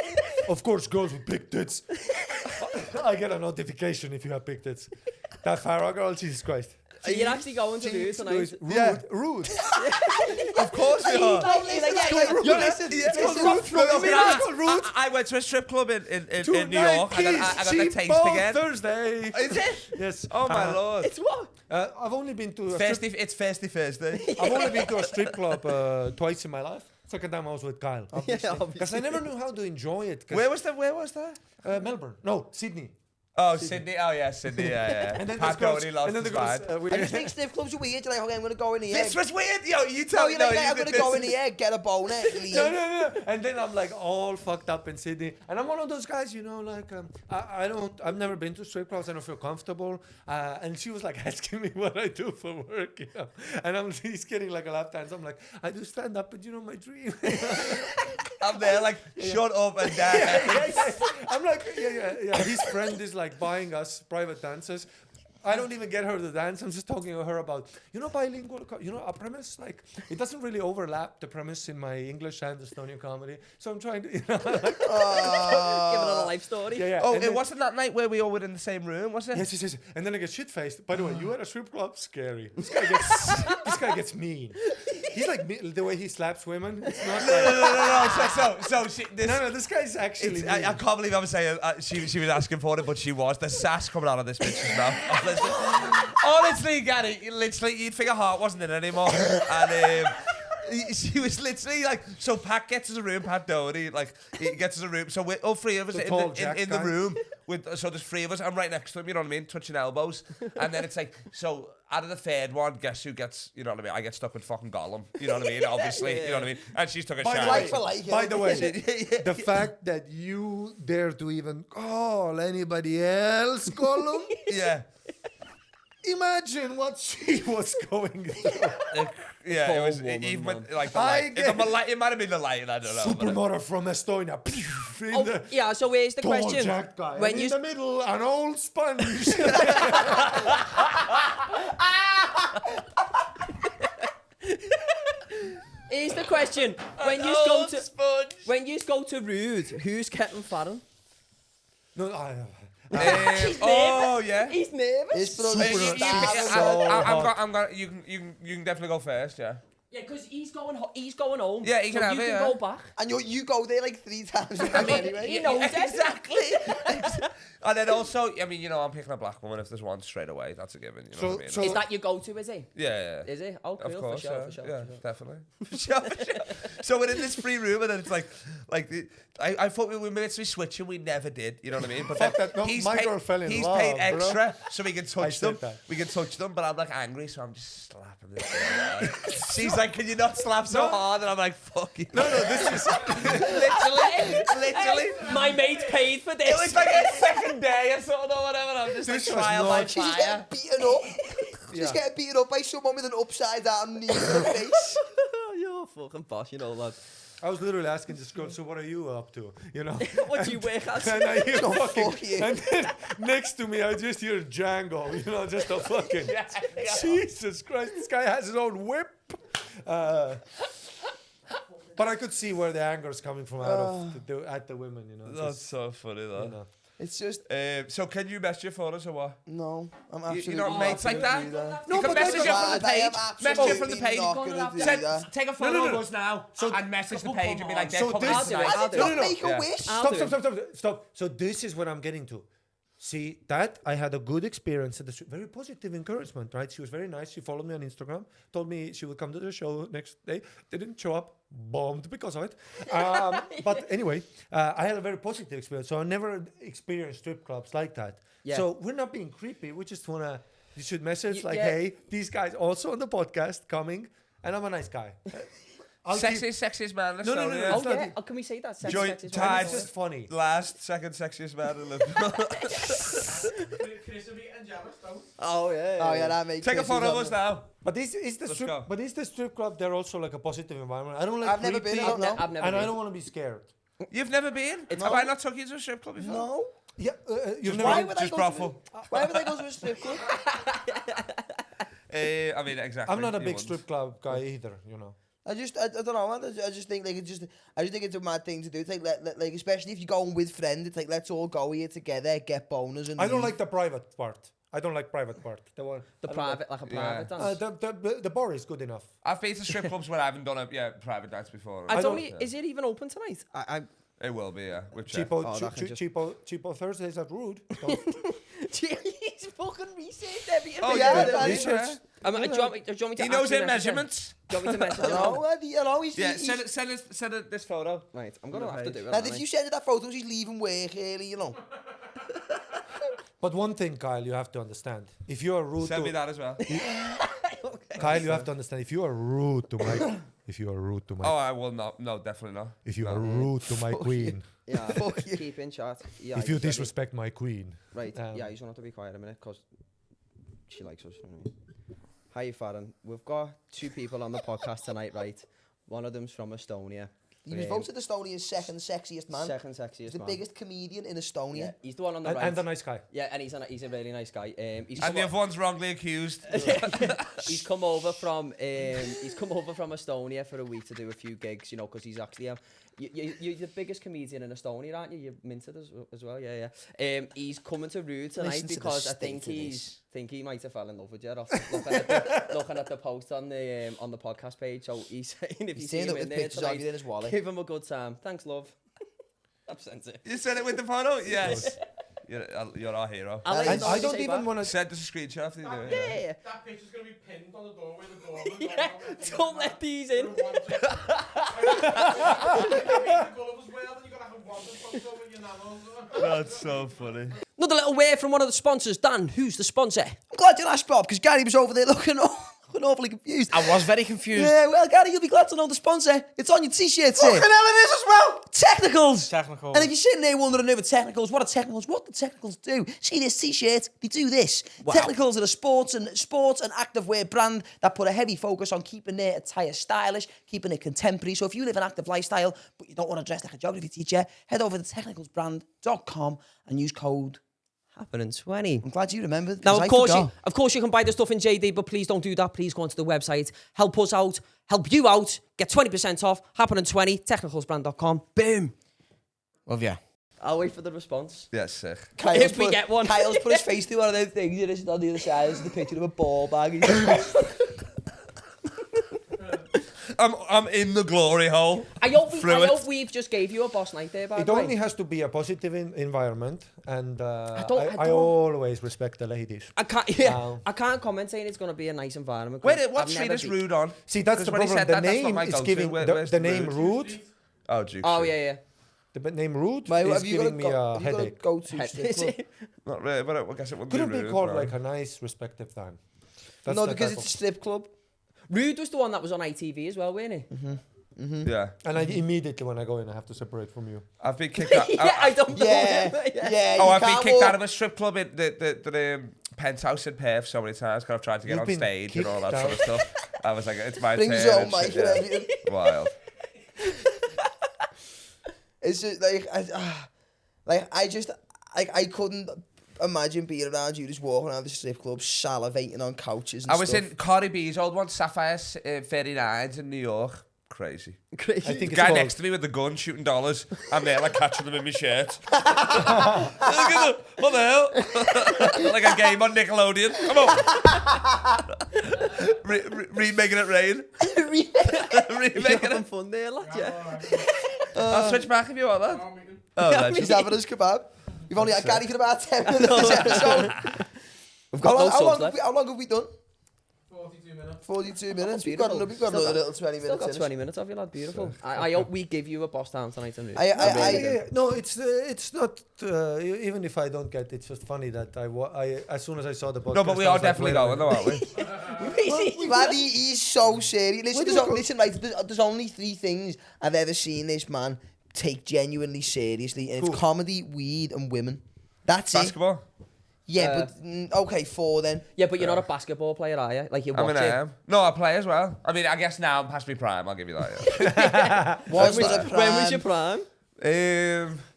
of course, girls with big tits. I get a notification if you have big tits. That Farah girl, Jesus Christ. You're actually going to do tonight. Rude. Of course we are. I went to a strip club in New York and I got the taste again. Thursday. Is it? Yes. Oh my lord. It's what? I've only been to It's Festive Thursday. I've only been to a strip club twice in my life. Second time I was with Kyle. Yeah, Because I never knew how to enjoy it. Where was that? Melbourne. No, Sydney. Oh, Sydney. Oh, yeah, Sydney. Yeah. And then Pat this goes, Doherty lost and then his there goes, mind. I just think strip clubs are weird. You're like, okay, I'm going to go in the egg. This was weird. Yo, you tell No, me. you're like, you I'm did going to go in this. the egg, get a boner, leave. No. And then I'm like all fucked up in Sydney. And I'm one of those guys, you know, like, I've never been to strip clubs. I don't feel comfortable. And she was like asking me what I do for work, you know. And he's getting like a lap dance. I'm like, I do stand up, but you know, my dream. I'm there like, shut up and dance. I'm like, yeah. His friend is like buying us private dances. I don't even get her to dance. I'm just talking to her about, you know, bilingual, you know, a premise, like, it doesn't really overlap the premise in my English and Estonian comedy. So I'm trying to, you know, like, Give it a life story. yeah. Oh, And it then- wasn't that night where we all were in the same room, was it? Yes. And then I get shit-faced. By the way, you at a strip club? Scary. This guy gets mean. He's like, the way he slaps women. It's not like... No. This guy's actually mean. I can't believe I'm saying she was asking for it, but she was. The sass coming out of this bitch's mouth. Honestly, Gary, literally, you'd think her heart wasn't in it anymore. And she was literally like, so Pat gets us a room, Pat Doherty, like, he gets us a room. So we're all three of us in the room. So there's three of us. I'm right next to him, you know what I mean? Touching elbows. And then it's like, so out of the third one, guess who gets, you know what I mean? I get stuck with fucking Gollum, you know what I mean? Obviously, you know what I mean? And she's took a shower. Like for like. By the way, the fact that you dare to even call anybody else Gollum, Yeah. imagine what she was going through. Yeah, it was woman, even man. like the light. It might have been the light, I don't know. Supermodel from Estonia. Yeah, so here's the Tall question. jacked guy. When And you in the middle, an old sponge. Here's the question. When you go to Rude, who's getting Farron? No, Oh yeah. He's nervous. His brother You is I'm gonna. You can definitely go first. Yeah. Yeah, because he's going home. Yeah, he can so have you it, can yeah. go back. And you go there like 3 times. I mean, anyway. You know, exactly. And then also, I mean, you know, I'm picking a black woman if there's one straight away. That's a given. You know what I mean? So- Is that your go-to, is he? Yeah. Is he? Oh, cool, Of course, for sure. yeah, definitely. For sure. So we're in this free room, and then it's like I thought we were meant to be switching, we never did. You know what I mean? But Fuck then that, no, my girl fell in he's love, paid bro. extra, so we can I touch said them. that. We can touch them, but I'm like angry, so I'm just slapping this girl. She's like, "Can you not slap so hard?" And I'm like, "Fuck you." no, this is... literally. My mate paid for this. It was like a second day or something or whatever. I'm just like This was trial by not- She's just fire. getting beaten up. She's getting beaten up by someone with an upside down knee to the face. You're fucking boss, you know, lad. I was literally asking this girl, so what are you up to? You know? What do you work as? And I hear fucking... Fuck you. And then next to me, I just hear Django, you know, just a fucking... Jesus Christ, this guy has his own whip. But I could see where the anger is coming from at the women, you know. That's so funny, though. You know. It's just, So can you message your photos or what? no, I'm You absolutely know, mates like that? No, You can but message like, her from the I am page. Message her from the absolutely page. not gonna do that. Take a photo of us now and message the page and be like, So "They're coming this- tonight." I'll do Not it. make a Yeah. wish. Stop. So this is what I'm getting to. See, that I had a good experience at the street. Very positive encouragement, right? She was very nice. She followed me on Instagram, told me she would come to the show next day. Didn't show up, bombed because of it. But anyway, I had a very positive experience. So I never experienced strip clubs like that. Yeah. So we're not being creepy. We just want to, you should message Y- like, yeah. hey, these guys also on the podcast coming. And I'm a nice guy. Sexiest man in No, Estonia. Oh, it's not yeah. it. Oh, can we say that? Joint Sexiest tied. man. It's just funny. Last, second sexiest man in Liverpool. Oh, yeah. Oh yeah, that makes Take a Chris's photo of on us there. now. But is the Let's strip? go. But is the strip club there also like a positive environment? I don't like. I've never creepy, been, I don't know. I've never and I been. don't want to be scared. You've never been? It's Have not- I not took you to a strip club before? No. Yeah, you've Why never. would I Just go brothel. Why would I go to a strip club? I mean, exactly. I'm not a you big wouldn't. strip club guy either. You know. I don't know, man. I just think like I just think it's a mad thing to do. It's like, like especially if you're going with friends, it's like let's all go here together, get boners, and I don't leave. like the private part. I don't like private part. The one. The I don't private, like a Yeah. private dance. the bar is good enough. I've been to strip clubs where I haven't done a private dance before. I I don't. don't- Is it even open tonight? It will be, yeah. We've checked. Cheapo, Oh, that can just- cheapo Thursdays are rude. Don't- He's fucking researched everything. Oh, Yeah, yeah, man. research. Do you want me to He knows actually in message him? measurements. Do you want me to message him? I know, he's, Yeah, he's, send us this photo. Right, I'm gonna have to do it. and aren't if I? you send her that photos, he's leaving work early, you know. But one thing, Kyle, you have to understand. If you are rude Send me to that as well. Kyle, you have to understand. If you are rude to my, Oh, I will not. No, definitely not. if you are rude to my queen, Yeah, Fuck you. keep in chat. Yeah, if you he's ready. disrespect my queen, Right, Um, yeah, you just want to be quiet a minute because she likes us. You know what I mean? Hi, Farron. We've got two people on the podcast tonight, right? One of them's from Estonia. He was voted Estonia's second sexiest man. Second sexiest He's the man. biggest comedian in Yeah, Estonia. he's the one on the and, right. and a nice guy. Yeah, and he's a really nice guy. He's And come, the other one's wrongly accused. he's come over from Estonia for a week to do a few gigs, you know, because he's actually you're the biggest comedian in Estonia, aren't you? You're minted as well, yeah. He's coming to Rude tonight Listen to the because I state think of he might have fell in love with you off looking at the post on the podcast page. So he's saying if you He's see saying him it in with there pictures of tonight, you in his wallet. give him a good time. Thanks, love. I've sent it. You said it with the photo? Yes. You're our hero. I'll let And you know I what you don't say even back. want to. Send us a screenshot after you do it. Yeah. That picture's going to be pinned on the doorway. The doorman. Yeah, don't let these in. That's so funny. Another little word from one of the sponsors. Dan, who's the sponsor? I'm glad you asked, Bob, because Gary was over there looking awfully confused. I was very confused. Yeah, well, Gary, you'll be glad to know the sponsor. It's on your t-shirt, sir. Fucking hell it is as well! Technicals. Technicals. And if you're sitting there wondering about technicals, what are technicals? What do technicals do? See this t-shirt? They do this. Technicals are a sports and activewear brand that put a heavy focus on keeping their attire stylish, keeping it contemporary. So if you live an active lifestyle, but you don't want to dress like a geography teacher, head over to technicalsbrand.com and use code Happenin20. I'm glad you remembered. Now, 'cause I of course, you can buy the stuff in JD, but please don't do that. Please go onto the website. Help us out. Help you out. Get 20% off. Happenin20. Technicalsbrand.com. Boom. Love ya. I'll wait for the response. Yeah, sick. If we get one. Kyle's put his face through one of those things, and it's on the other side. It's the picture of a ball bag. I'm in the glory hole. I Through hope we've just gave you a boss night there, by It the way. only has to be a positive environment, and I I don't- always respect the ladies. I can't comment saying it's going to be a nice environment. 'cause Wait, what I've street never is been- Rude on? See, that's 'Cause the when he problem. said The that, that's not name my is go-to. giving Where's the the name Rude? Rude. Oh, Duke Oh, Street. yeah. The name Rude Mate, is have you got giving me a headache. go to Head- strip club? Not really, but I guess it wouldn't Couldn't be be rude, called bro. like a nice, respective time. That's No, the because type it's a strip club. Rude was the one that was on ITV as well, wasn't he? Yeah. And I immediately when I go in, I have to separate from you. I've been kicked out. Yeah, I don't know. Yeah. Oh, you I've been can't kicked walk- out of a strip club in the penthouse in Perth so many times because I've tried to get You've on been stage and all that kicked sort of stuff. I was like, it's my Bring turn. his own and mic shit, and yeah. everything. Wild. It's just I couldn't imagine being around you just walking around the strip club salivating on couches and I was stuff. in Corey B's old one, Sapphire 39s in New York. Crazy. I Crazy. think The it's guy called, next to me with the gun shooting dollars. I'm there like catching them in my shirt. Look at them. What the hell? Like a game on Nickelodeon. Come on. Remaking it rain. You're Remaking having it. fun there, lad, yeah. I'll switch back if you want that. Oh, Yeah, legend. He's having his kebab. We've only had Gary for about 10 minutes this episode. We've got no subs left. How long have we done? 42 minutes. 42 minutes. We've beautiful. got another little 20 Still minutes got in 20 minutes of you, lad. Beautiful. I hope we give you a boss down tonight. And No, it's not. Even if I don't get, it's just funny that I as soon as I saw the podcast. No, but we I are was like, definitely wait a going, minute. though, aren't we? Man, he's so serious. Listen, right, there's only 3 things I've ever seen this man take genuinely seriously, and it's comedy, weed, and women. That's Basketball? it. Yeah, but okay, 4 then. Yeah, but you're not a basketball player, are you? Like, you I watch mean, I it. am. No, I play as well. I mean, I guess now I'm past my prime. I'll give you that. Yeah. Was there a prime? When was your prime?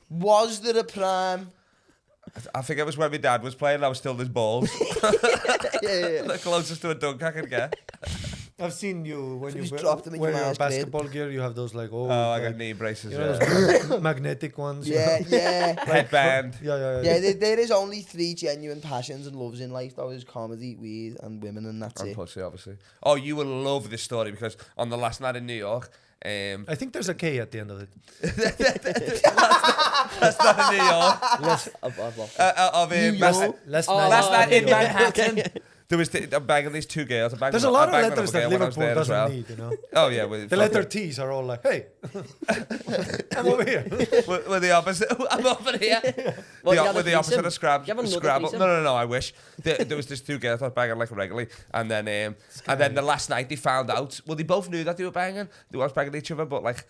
Was there a prime? I think it was when my dad was playing. I was still his balls. The closest to a dunk I could get. I've seen you when So you just dropped them in wear your your ass, kid. basketball gear. You have those like Oh, I like, got knee braces. you know, Yeah. those magnetic ones. Yeah, yeah. Headband. Yeah. Yeah, there is only 3 genuine passions and loves in life, though. Is comedy, weed, and women, and that's And it. pussy, obviously. Oh, you will love this story because on the last night in New York, I think there's a K at the end of it. last night in New York, last night in Manhattan, there was I'm banging these 2 girls. There's a lot of letters that Liverpool doesn't need, you know. Oh yeah, with The letter T's are all like, hey, I'm over here. with the opposite. I'm over here. Well, you had With a the opposite of threesome. You have another Scrabble. threesome? No. I wish there was this 2 girls I was banging like regularly, and then the last night they found out. Well, they both knew that they were banging. They was banging each other, but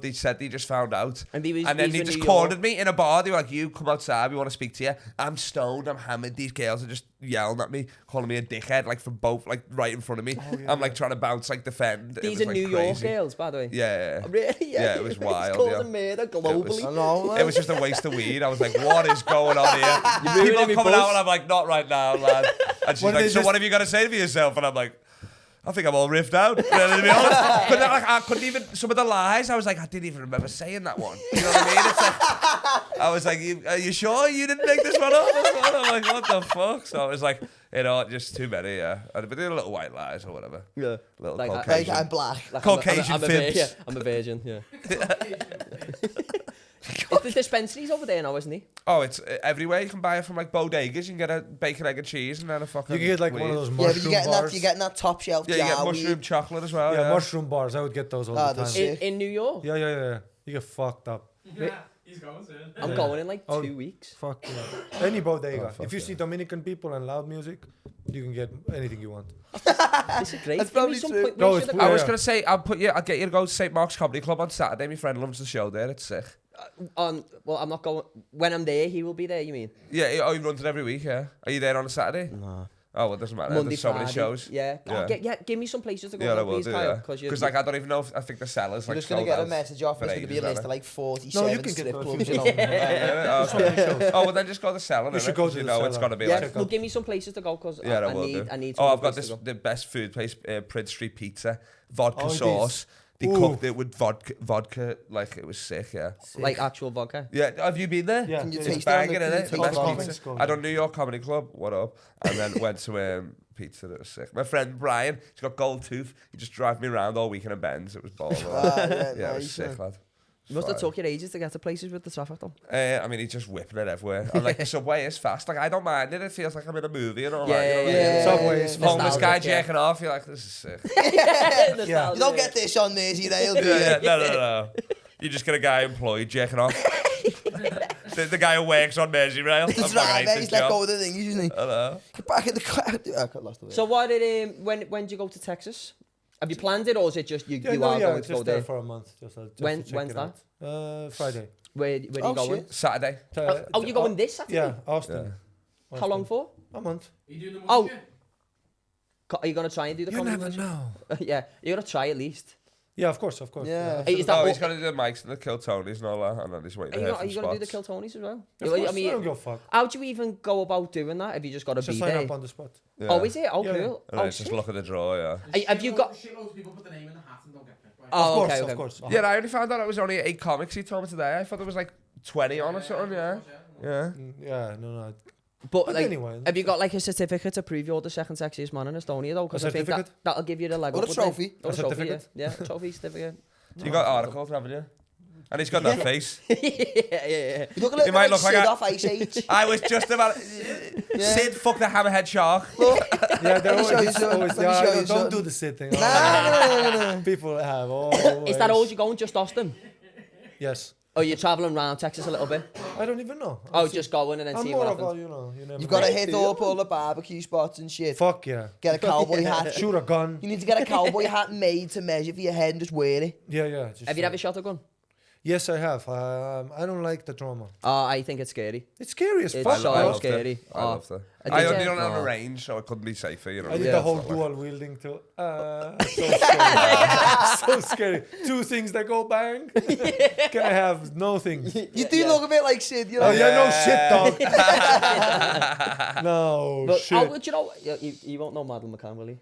they said they just found out. And then these they were just New cornered me in a bar. They were like, you come outside, we want to speak to you. I'm stoned, I'm hammered. These girls are just yelling at me, calling me a dickhead, like from both, like right in front of me. I'm like trying to bounce, like defend. These are New York girls, by the way. Yeah. Really? Yeah, it was wild. It's causing Yeah. murder globally. I know, man. It was just a waste of weed. I was like, what is going on here? ruining People are me coming buzz. out and I'm like, not right now, lad. And she's What like, did so they what have you got to say for yourself? And I'm like, I think I'm all riffed out. To be honest. But like, I couldn't even, some of the lies, I was like, I didn't even remember saying that one. You know what I mean? It's like, I was like, are you sure you didn't make this one up? I'm like, what the fuck? So I was like, just too many, yeah. But they're little white lies or whatever. Yeah. Little Like, Caucasian. I'm black. Like, Caucasian I'm a fibs. I'm a virgin, yeah. It's the dispensaries over there now, isn't he? Oh, it's everywhere. You can buy it from like bodegas. You can get a bacon, egg, and cheese, and then a fucking. You can get like one of weed. those Yeah, but mushroom bars. you're getting that top shelf Yeah, you get jar mushroom weed. chocolate as well. Yeah, Yeah, mushroom bars. I would get those all Ah, the that's time. it. In New York? Yeah. You get fucked up. Yeah, he's going soon. I'm going in like Oh. 2 weeks. Fuck yeah. Any bodega. fuck If you yeah. see Dominican people and loud music, you can get anything you want. This is great. That's Give me probably some true. point- No, we it's should weird. have- I was Yeah. gonna say I'll get you to go to St Mark's Comedy Club on Saturday. My friend loves the show there. It's sick. Well, I'm not going. When I'm there, he will be there, you mean? Yeah, he runs it every week. Yeah, are you there on a Saturday? No. Oh, well, it doesn't matter. Monday, There's so Friday. many shows. Yeah. Yeah. Give me some places to go, Yeah, I though, will please, do. Kyle. Yeah, Because because like I don't even know if I think the sellers You're like just going to sold get a out message off. for There's going to be a ages, list of aren't like No, 47 you can strip get those. clubs. You You know. they? Oh, well then just go to the cellar. You should innit? go 'Cause to you the know it's cellar. got to be Yeah, like. well, give me some places to go because Yeah, I will need. do. I need. Oh, some I've got places to go. the best food place, Prince Street Pizza, vodka Oh, it sauce. They Ooh. cooked it with vodka, like it was sick. Yeah. Like actual vodka. Yeah, have you been there? Yeah. Can you yeah. taste It's banging, it on the- innit? can you The taste best it on the- pizza. Cool. I done New York Comedy Club, what up? And then went to pizza that was sick. My friend Brian, he's got gold tooth. He just drive me around all week in a Benz. It was baller. Yeah, Yeah, it was nice, sick, man. lad. You must have took your ages to get to places with the traffic, though. I mean, he's just whipping it everywhere. And like the subway is fast. Like I don't mind it. It feels like I'm in a movie and all Yeah, that. You know what I yeah, mean? Subway is Homeless nostalgic, guy yeah. jacking off. You're like, this is sick. Yeah. You don't get this on Merseyrail, do you? Yeah, no. You just get a guy employed jacking off. the guy who works on Merseyrail. I The fucking driver, hate he's this let job. go of the thing, isn't he? I know. Get back in the car. I got lost the way. So what did when did you go to Texas? Have you planned it, or is it just you? Yeah, you no, are yeah, going to go just there there? for a month. Just When- to check when's it out. Friday. Where are you Oh, going? shit. Saturday. Oh, you're going this Saturday? Yeah, Austin. How long for? A month. Are you doing the Oh. month yet? Are you gonna try and do the You comedy? never version? know. Yeah, you're gonna try at least. Yeah, of course. Yeah. Is that Oh, all- he's got to do the mics and the Kill Tonys and all that, and then he's waiting Are to you, hear not, are from you gonna do the spots. Kill Tonys as well? Of course, I don't give a fuck. How do you even go about doing that? Have you just got to Just be sign there? up on the spot. Yeah. Oh, is it? Oh, Yeah, yeah. cool. And Oh, then just sick. look at the draw, yeah. Have you got? Shitloads of people put the name in the hat and don't get picked. Right? Oh, Of course, okay, okay. of course. Yeah, I only found out it was only 8 comics he told me today. I thought there was like 20 on or something, yeah. Yeah. Yeah, no. But But like, anyway. have you got like a certificate to prove you're the second sexiest man in Estonia though? Because A I think certificate? that'll give you the leg Or up, a wouldn't it? trophy. Or A a trophy, certificate? yeah. Yeah, trophy certificate. You got articles, haven't you? And he's got that face. yeah. You look a little He might bit look like like Sid a- off Ice Age. I was just about... Sid, fuck the hammerhead shark. Yeah, they're Let me show you always, something. always Let me yeah, show I you don't something. do the sit thing. No. People have Is that all you're going? Just Austin? Yes. Oh, you're travelling around Texas a little bit? I don't even know. Oh, just going and then I'm seeing more what of a, happens. you know, you never You've got know. to hit up all the barbecue spots and shit. Fuck yeah. Get a cowboy hat. Shoot a gun. You need to get a cowboy hat made to measure for your head and just wear it. Yeah. Just Have you ever shot a gun? Yes, I have. I don't like the drama. Oh, I think it's scary. It's scary as It's fuck. so bro. scary. I loved it. I I did only you? don't have No. a range, so I couldn't be safer, you know. I did Yeah. the whole dual wielding too. So scary. So scary. Two things that go bang. Can I have no things? You do look a bit like Sid, you know. Oh yeah, no shit, dog. No But shit. how would you know? You won't know Madeleine McCann, will you?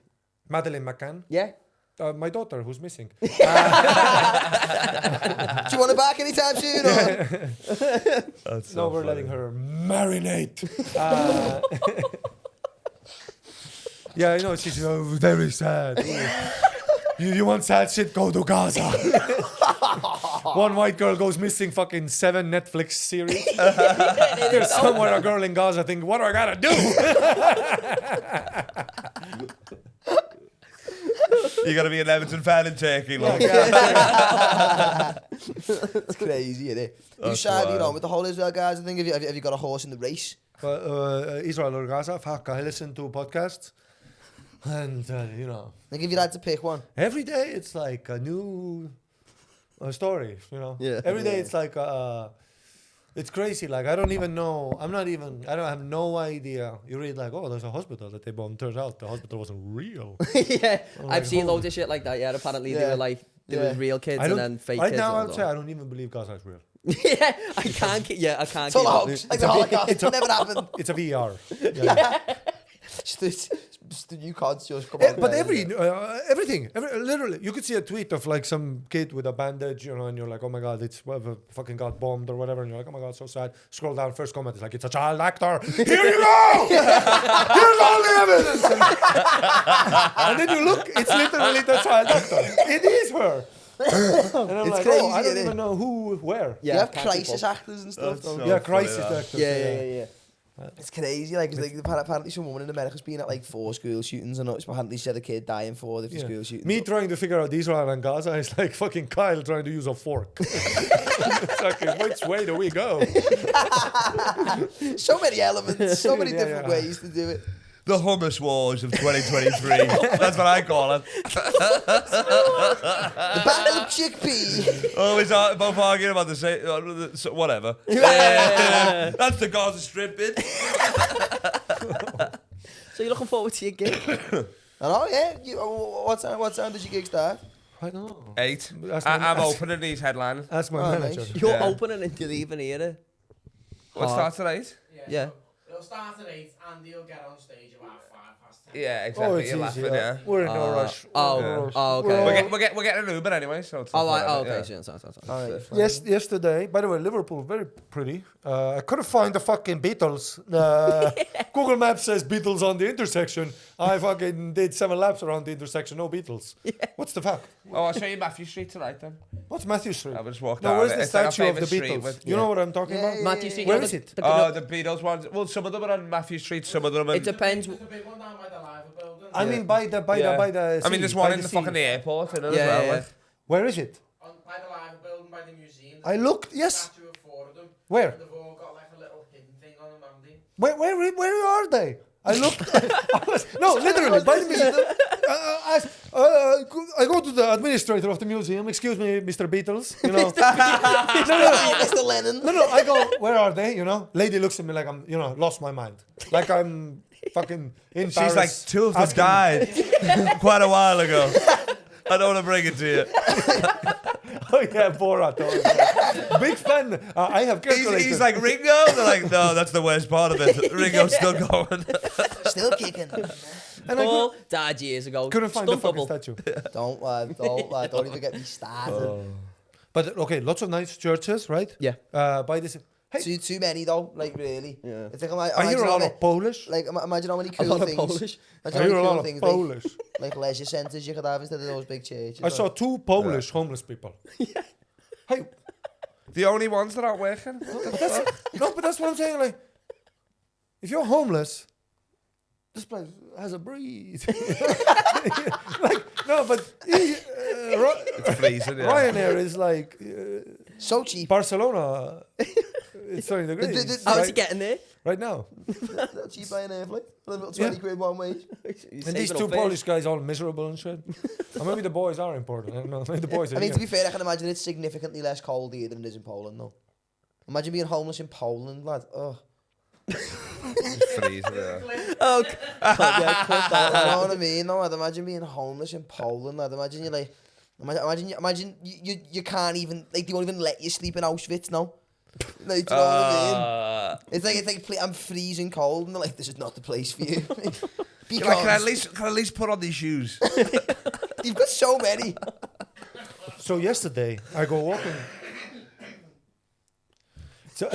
Madeleine McCann, Yeah. my daughter, who's missing. Do you want it back anytime soon? Or? That's No, we're letting her marinate. Yeah, I know she's very sad. You want sad shit? Go to Gaza. One white girl goes missing. Fucking 7 Netflix series. There's somewhere a girl in Gaza thinking, "What do I gotta do?" You gotta be an Everton fan in Turkey, look. It's crazy, isn't it? You That's sad, you know, wild. with the whole Israel guys. I think have you got a horse in the race? Israel or Gaza? Fuck, I listen to podcasts, and you know, Like if you had to pick one. every day it's like a new story. You know, Yeah. every day it's like it's crazy. Like I don't even know. I don't have no idea. You read like, oh, there's a hospital that they bombed. Turns out the hospital wasn't real. Yeah. Oh, I've like, seen holy- loads of shit like that. Yeah. Apparently they Yeah. were like there Yeah. was real kids I and don't. then fake Right kids. now, I and would say all. I don't even believe Gaza is real. Yeah. I can't. I can't. It's all a keep up. hoax. Like the Holocaust. It never happened. It's a VR. Yeah. Just the new cards just come Eh, out. but everything, literally, you could see a tweet of like some kid with a bandage, you know, and you're like, oh my god, it's whatever, fucking got bombed or whatever, and you're like, oh my god, so sad. Scroll down, first comment is like, it's a child actor. Here you go. Here's all the evidence. And then you look, it's literally the child actor. It is her. And I'm It's like, crazy, oh, I don't isn't it? even know who, where. You Yeah. have I can't keep crisis up. actors and stuff. That's Don't so you? Yeah, funny, crisis that. actors. Yeah. It's crazy. Like, 'cause apparently some woman in America's been at like 4 school shootings and apparently she had a kid dying for the Yeah. school shootings. Me trying to figure out Israel and Gaza is like fucking Kyle trying to use a fork. It's like, which way do we go? So many elements, so many Yeah, different yeah. ways to do it. The hummus wars of 2023. That's what I call it. The battle of chickpea. Always both arguing about the same, whatever. That's the Gaza Strip bit. So you're looking forward to your gig? I know, yeah. What time does your gig start? I don't know. 8. That's I'm my- opening these headlines. That's my Oh, manager. nice. You're Yeah. opening and you'll even hear it. What starts at 8? Yeah. It'll start at 8 and he'll get on stage about 10:05. Yeah, Oh, exactly. it's You're easy. laughing, yeah. We're in no rush. oh, We're in no yeah. rush. Oh, okay. We're all- We're getting an Uber anyway, so it's Oh, whatever, okay. yeah. Sorry. Yes, yesterday, by the way, Liverpool, very pretty. I couldn't find the fucking Beatles. Google Maps says Beatles on the intersection. I fucking did 7 laps around the intersection, no Beatles. What's the fact? Oh, I'll show you Matthew Street tonight then. What's Matthew Street? I will just walk No, down where's it. the It's like our statue of the favourite street Beatles? with- You know what I'm talking about? Matthew Street. Where you know is the- it? the- Oh, the Beatles ones. Well, some of them are on Matthew Street, some of them are... It depends. There's a big one down by the Live building. I mean, by the I mean, there's sea, one by in the sea. fucking airport in it as Yeah, well. yeah, like. Where is it? By the Live building, by the museum. I looked, There's a yes. statue of 4 of them. Where? And they've all got like a little hidden thing on them, Andy. Where are they? I looked. No, literally, by the museum. I go to the administrator of the museum. Excuse me, Mr. Beatles. You know. Mr. Lennon. No. I go. Where are they? You know. Lady looks at me like I'm, lost my mind. Like I'm fucking in Paris. She's like, 2 of them asking- died quite a while ago. I don't want to bring it to you. Oh yeah, Borat. Big fan. I have calculated. He's like, Ringo? They're like, no, that's the worst part of it. Ringo's still going. Still kicking. and I Paul died years ago. couldn't find the Stunt fucking double. statue. Don't even get me started. But okay, lots of nice churches, right? Yeah. By this. Hey, Too many though, like really. Yeah. It's like I hear a lot imagine of Polish. like imagine how many A cool lot of things. Polish. Imagine I how hear a many lot cool of things Polish. like leisure centres you could have instead of those big churches. I saw 2 Polish homeless people. Hey, The only ones that aren't working? no, but that's what I'm saying. Like, if you're homeless, this place has a breeze. like, no, but It's freezing, yeah. Ryanair is like So cheap. Barcelona, it's 20 degrees. How's he getting there? Right now. Not cheap by an airplane. A little 20 quid one wage. And these two Polish guys all miserable and shit. Or maybe the boys are important. I don't know. Maybe the boys are I mean, here. to be fair, I can imagine it's significantly less cold here than it is in Poland, though. Imagine being homeless in Poland, lad. Ugh. Freeze there. Oh, yeah, cut that You out. know what I mean? No, I'd imagine being homeless in Poland. I'd imagine you're like, imagine you can't even, like, they won't even let you sleep in Auschwitz now. Like, do you know what I mean? It's like I'm freezing cold, and they're like, this is not the place for you. Can I at least put on these shoes? You've got so many. So yesterday, I go walking. So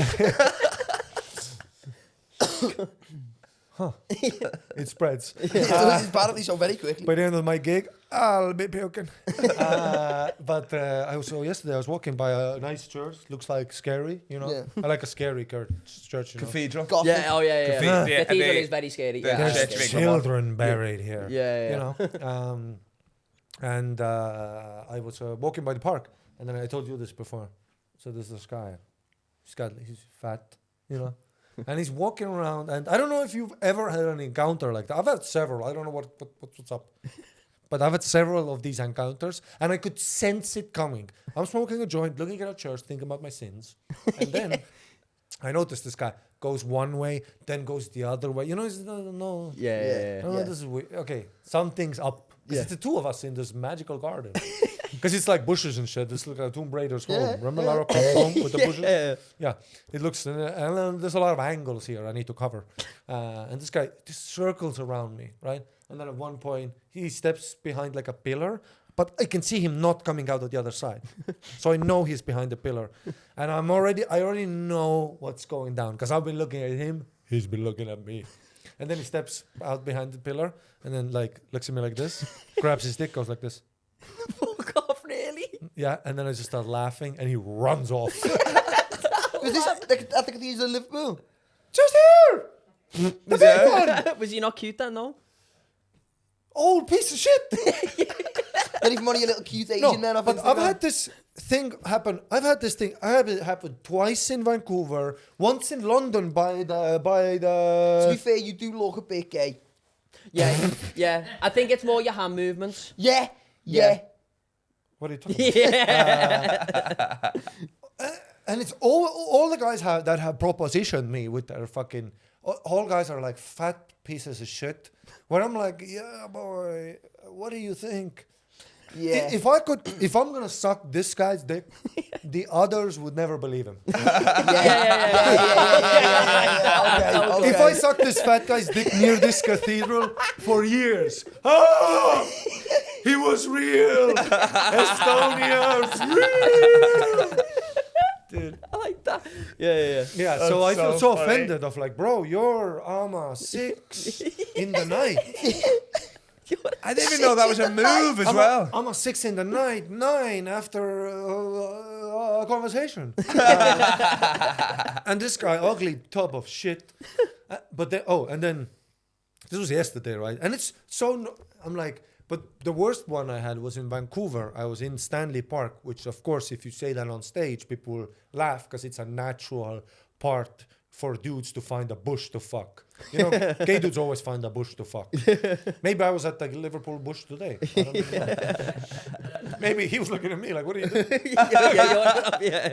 it spreads. It's apparently so very quickly. By the end of my gig, I'll be puking. But yesterday I was walking by a nice church. Looks like scary, you know. Yeah. I like a scary church, you know. Cathedral. Gothic. Yeah, oh yeah, yeah. Cathedral, yeah, Cathedral and is very scary. the Yeah, There's church okay. big children buried here. Yeah, You know. And I was walking by the park, and then I told you this before. So there's this guy. He's fat, you know. And he's walking around, and I don't know if you've ever had an encounter like that. I've had several. I don't know what's up. But I've had several of these encounters, and I could sense it coming. I'm smoking a joint, looking at a church, thinking about my sins. And then I noticed this guy goes one way, then goes the other way. You know, no. Yeah. No, this is weird. Okay, something's up. Because it's the two of us in this magical garden. Because it's like bushes and shit. It's like a Tomb Raider's home. Remember Lara Croft's home with the bushes? Yeah. It looks, and there's a lot of angles here I need to cover. And this guy just circles around me, right? And then at one point, he steps behind like a pillar, but I can see him not coming out of the other side. So I know he's behind the pillar. And I already know what's going down. Because I've been looking at him, he's been looking at me. And then he steps out behind the pillar, and then like looks at me like this, grabs his dick, goes like this. Fuck off, really? Yeah, and then I just start laughing, and he runs off. Was this at the Cathedral in Liverpool? Just here! The big one! Was he not cute then, no? Old piece of shit! Not even one of your little cute Asian men off but Instagram. I've had this thing happen. I had it happen twice in Vancouver, once in London by To be the... fair, you do look a bit gay. Yeah. I think it's more your hand movements. Yeah. What are you talking about? Yeah. And it's all the guys that have propositioned me with their fucking... All guys are like fat pieces of shit. Where I'm like, yeah, boy, what do you think? Yeah. If I'm gonna suck this guy's dick, the others would never believe him. Okay. If I suck this fat guy's dick near this cathedral for years, he was real. Estonia's real. Dude. I like that. Yeah. Yeah, so I feel so funny. offended of like, bro, you're 6 in the night. I didn't even know that was a move as well. I'm 6 in the night, 9 after a conversation. And this guy, ugly tub of shit. And then this was yesterday, right? And it's so, I'm like, but the worst one I had was in Vancouver. I was in Stanley Park, which of course, if you say that on stage, people will laugh because it's a natural part for dudes to find a bush to fuck. You know, gay dudes always find a bush to fuck. Maybe I was at the Liverpool bush today. I don't know. Maybe he was looking at me like, what are you doing?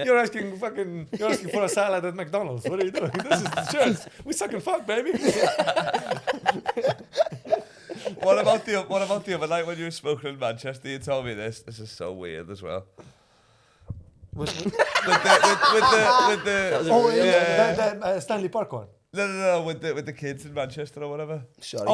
You're asking for a salad at McDonald's. What are you doing? This is the church. We suck and fuck, baby. What about the other night when you were smoking in Manchester? You told me this. This is so weird as well. with the Stanley Park one. No, with the kids in Manchester or whatever. Sorry.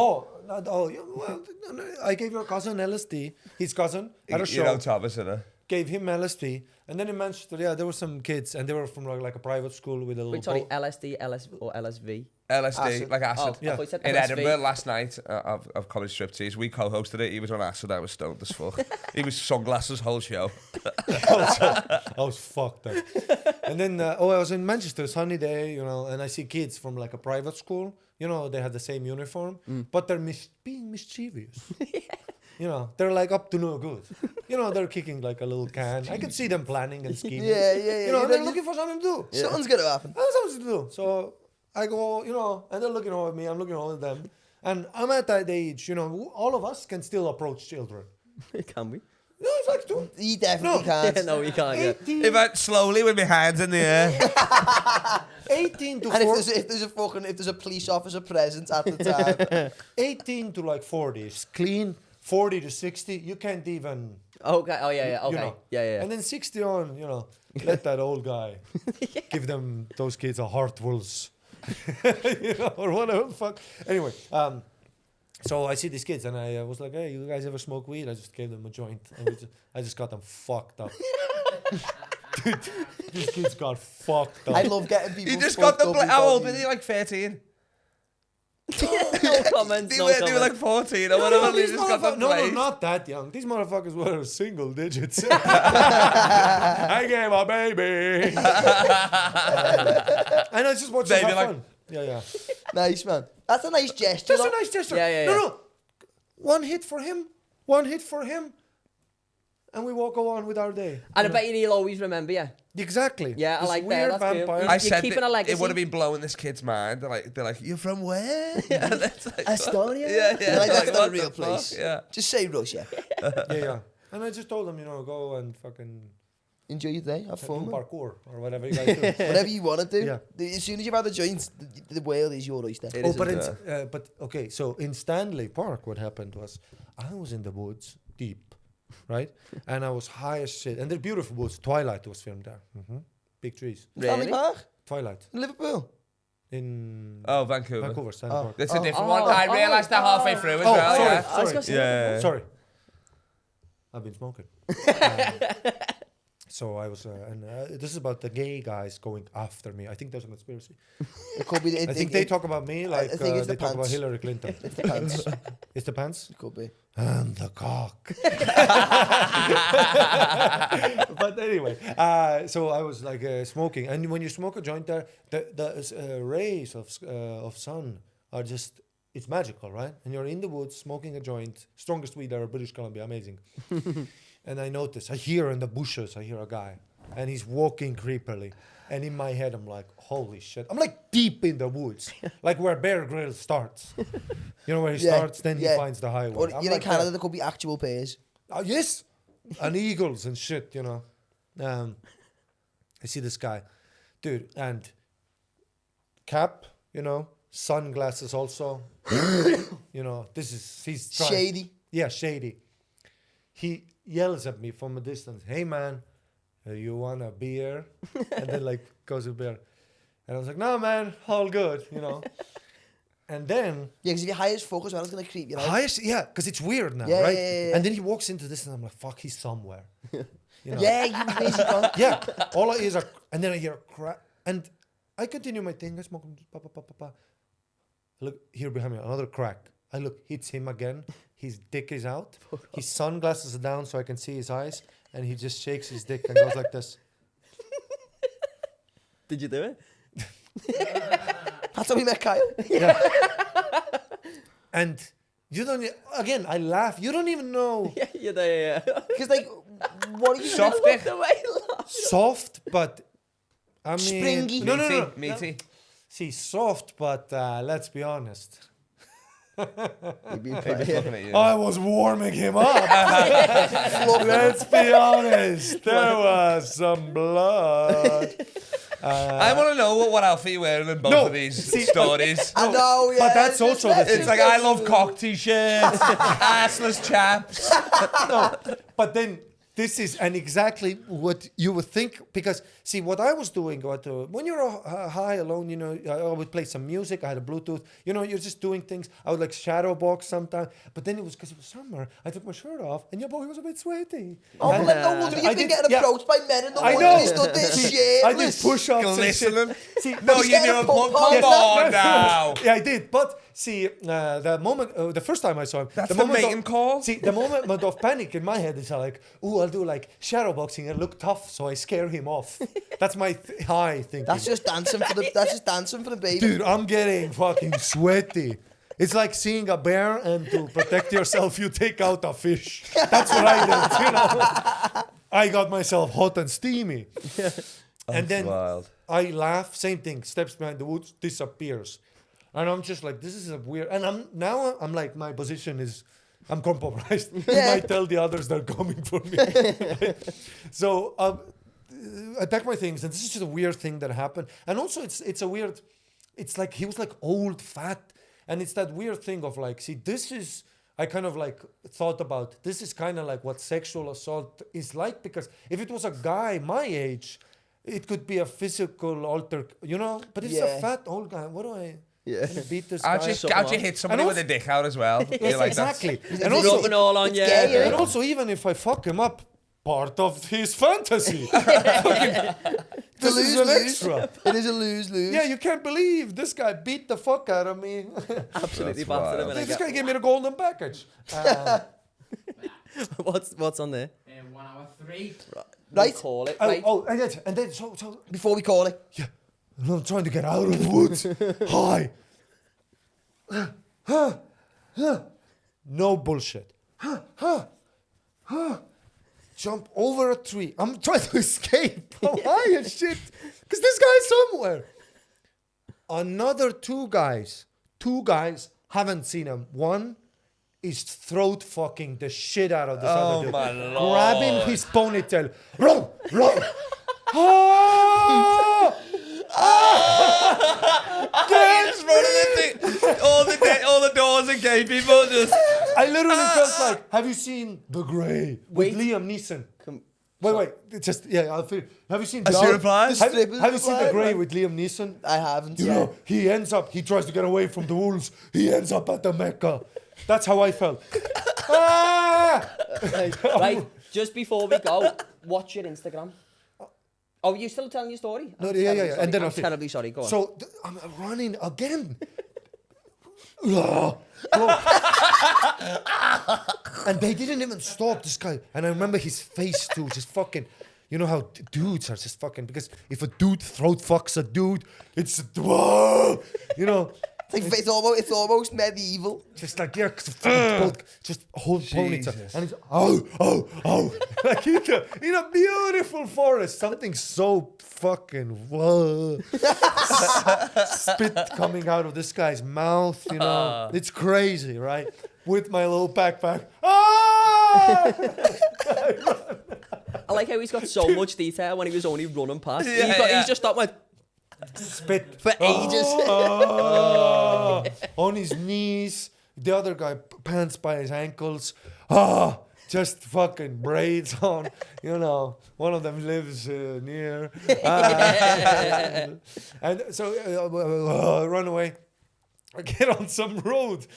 I gave your cousin LSD. His cousin at a show. You know Thomas, innit? Gave him LSD, and then in Manchester, there were some kids, and they were from like a private school with a little. Wait, sorry, LSD, or LSV? LSD, Acid. like acid. Oh, I thought you said In LSV. Edinburgh last night of Comedy Striptease, we co-hosted it. He was on acid, I was stoned as fuck. He was sunglasses whole show. I was fucked up. And then, I was in Manchester, sunny day, and I see kids from like a private school. They have the same uniform, but they're being mischievous. They're like up to no good. you know, they're kicking like a little can. I can see them planning and scheming. Yeah. You know, they're looking for something to do. Something's gonna happen. There's something to do. So I go, you know, and they're looking over at me. I'm looking over at them. And I'm at that age, you know, all of us can still approach children. Can we? No, it's like, dude. You definitely can't. Yeah, no, we can't. Yeah. 18, If I slowly with my hands in the air. 18 to And 40. if there's a police officer present at the time, 18 to like 40 is clean. 40 to 60, you can't even. Okay. Oh yeah. Okay. You know. Yeah. And then 60 on, you know, let that old guy give them, those kids a Hartwell's. You know, or whatever the fuck. Anyway, so I see these kids and I was like, hey, you guys ever smoke weed? I just gave them a joint. And I just got them fucked up. Dude, these kids got fucked up. I love getting people. You just got the... fucked up How old because were you? Like 13? No comments. They were like 14 or whatever. They just got them no, placed. not that young. These motherfuckers were single digits. I gave a baby. And I just watched them Baby, have like- fun. Yeah. Nice, man. That's a nice gesture. That's a though. nice gesture. Yeah. No. One hit for him. And we will go on with our day. And I bet you he'll always remember you. Exactly. Yeah, I This like that. weird That's cool. vampire. You- I You're said keeping that a legacy. it would have been blowing this kid's mind. They're like, you're from where? And it's like, Estonia? Yeah. Like, that's not a what real the fuck? place. Yeah. Just say Russia. Yeah. And I just told them, you know, go and fucking Enjoy your day. Have do fun, man. parkour or whatever you guys do. Whatever you want to do. Yeah. As soon as you've had the joints, the world is your oyster. It Oh, is, but isn't it's, but okay. So in Stanley Park, what happened was I was in the woods deep, right? And I was high as shit. And they're beautiful woods. Twilight was filmed there. Big trees. Stanley Really? Park? Twilight In Liverpool? in Oh, Vancouver. Vancouver, Stanley Park. That's a different Oh, one. I realised that halfway through as well. sorry, Yeah. I was gonna say. Yeah. Sorry. I've been smoking. So I was, and this is about the gay guys going after me. I think there's a conspiracy. It could be. I think they talk about me like think it's they the talk about pants. Hillary Clinton. It's the pants. It's the pants It could be. and the cock. But anyway, so I was like smoking, and when you smoke a joint, there, the rays of sun are just. It's magical, right? And you're in the woods smoking a joint, strongest weed ever, British Columbia, amazing. And I notice, I hear in the bushes, I hear a guy, and he's walking creepily. And in my head, I'm like, holy shit. I'm like deep in the woods, like where Bear Grylls starts. You know where he starts, then he finds the highway. Or I'm you're in like, Canada, there could be actual bears. yes, and eagles and shit, you know. I see this guy, dude, and cap, you know, sunglasses also. You know, he's trying. Shady. Yeah, shady. He yells at me from a distance, hey man, you want a beer? And then like goes a beer. And I was like, no man, all good, you know. And then Yeah, because if you're high as fuck as well, it's going to creep you out. because it's weird now, Yeah, right? yeah. And then he walks into this and I'm like, fuck, he's somewhere. You know? Yeah, you crazy cunt. Yeah. All I hear is and then I hear a crack. And I continue my thing. I smoke. I look here behind me, another crack. I look, hits him again. His dick is out. His sunglasses are down so I can see his eyes. And he just shakes his dick and goes like this. Did you do it? That's how we met Kyle. Yeah. And you don't, again, I laugh. You don't even know. Yeah, you're there. Yeah. Because, like, what are you Soft doing? dick. The way he laughed. Soft, but I mean. Springy. No. Meaty. See, soft, but let's be honest. Looking at you. I was warming him up. Let's be honest. There was some blood. I want to know what outfit you're wearing in both No, of these see, stories. I know, yeah. But that's also the It's like I love cock t-shirts, assless chaps. No, but then this is exactly what you would think, because see what I was doing, when you're high alone, you know, I would play some music. I had a Bluetooth, you know, you're just doing things. I would like shadow box sometimes, but then it was because it was summer. I took my shirt off, and your boy was a bit sweaty. Oh, And- but no wonder I you've been did- getting yeah. approached by men in the I woods know. and he stood there See, I did shirtless. push-ups and Glistening. shit. See, No, but- you get a didn't. pump Come on. on now. Yeah, I did. But see, the moment, the first time I saw him, That's the the moment mating call? See, the moment of panic in my head is like, ooh, I'll do like shadow boxing and look tough, so I scare him off. That's my high thinking. That's just dancing for the baby. Dude, I'm getting fucking sweaty. It's like seeing a bear, and to protect yourself, you take out a fish. That's what I did, you know. I got myself hot and steamy. And then wild. I laugh, same thing, steps behind the woods, disappears. And I'm just like, this is a weird, and I'm like, my position is, I'm compromised. I might tell the others they're coming for me. So I pack my things, and this is just a weird thing that happened. And also it's a weird, it's like, he was like old, fat, and it's that weird thing of like, see, this is, I kind of like thought about, this is kind of like what sexual assault is like, because if it was a guy my age, it could be a physical alter, you know, but it's a fat old guy. What do I beat this guy? How'd you hit somebody with a dick out as well? Yes, Like exactly. And also, rubbing all on you. And also, even if I fuck him up, part of his fantasy. This is an extra. It is a lose-lose. Yeah, you can't believe this guy beat the fuck out of me. Absolutely battered him. This guy gave me the golden package. What's on there? 1 hour 3. Right. Call it. Oh, Right. and then so Before we call it. yeah, and I'm trying to get out of the woods. Hi. No bullshit. Jump over a tree. I'm trying to escape. How high as shit. Because this guy's somewhere. Another two guys haven't seen him. One is throat fucking the shit out of this other dude. my Lord. Grabbing his ponytail. Run! Ah! Just running all the doors and gay people just. I literally felt like, have you seen The Grey with Liam Neeson? Wait, I'll finish. Have you seen Has she replied? Have you seen The Grey with Liam Neeson? I haven't. You know, he tries to get away from the wolves. He ends up at the Mecca. That's how I felt. Right, just before we go, watch your Instagram. Oh, you still telling your story? No, yeah. And then I'm terribly sorry. Go on. So I'm running again. And they didn't even stop this guy. And I remember his face too, just fucking. You know how dudes are just fucking, because if a dude throat fucks a dude, it's you know. It's almost medieval. Just like, yeah, just hold ponytail. And it's, oh. Like in a beautiful forest, something so fucking, spit coming out of this guy's mouth, you know. It's crazy, right? With my little backpack. I like how he's got so much detail when he was only running past. Yeah, He's just stopped like Spit. for ages. On his knees. The other guy pants by his ankles. Just fucking braids on. You know, one of them lives near. And so I run away. I get on some road.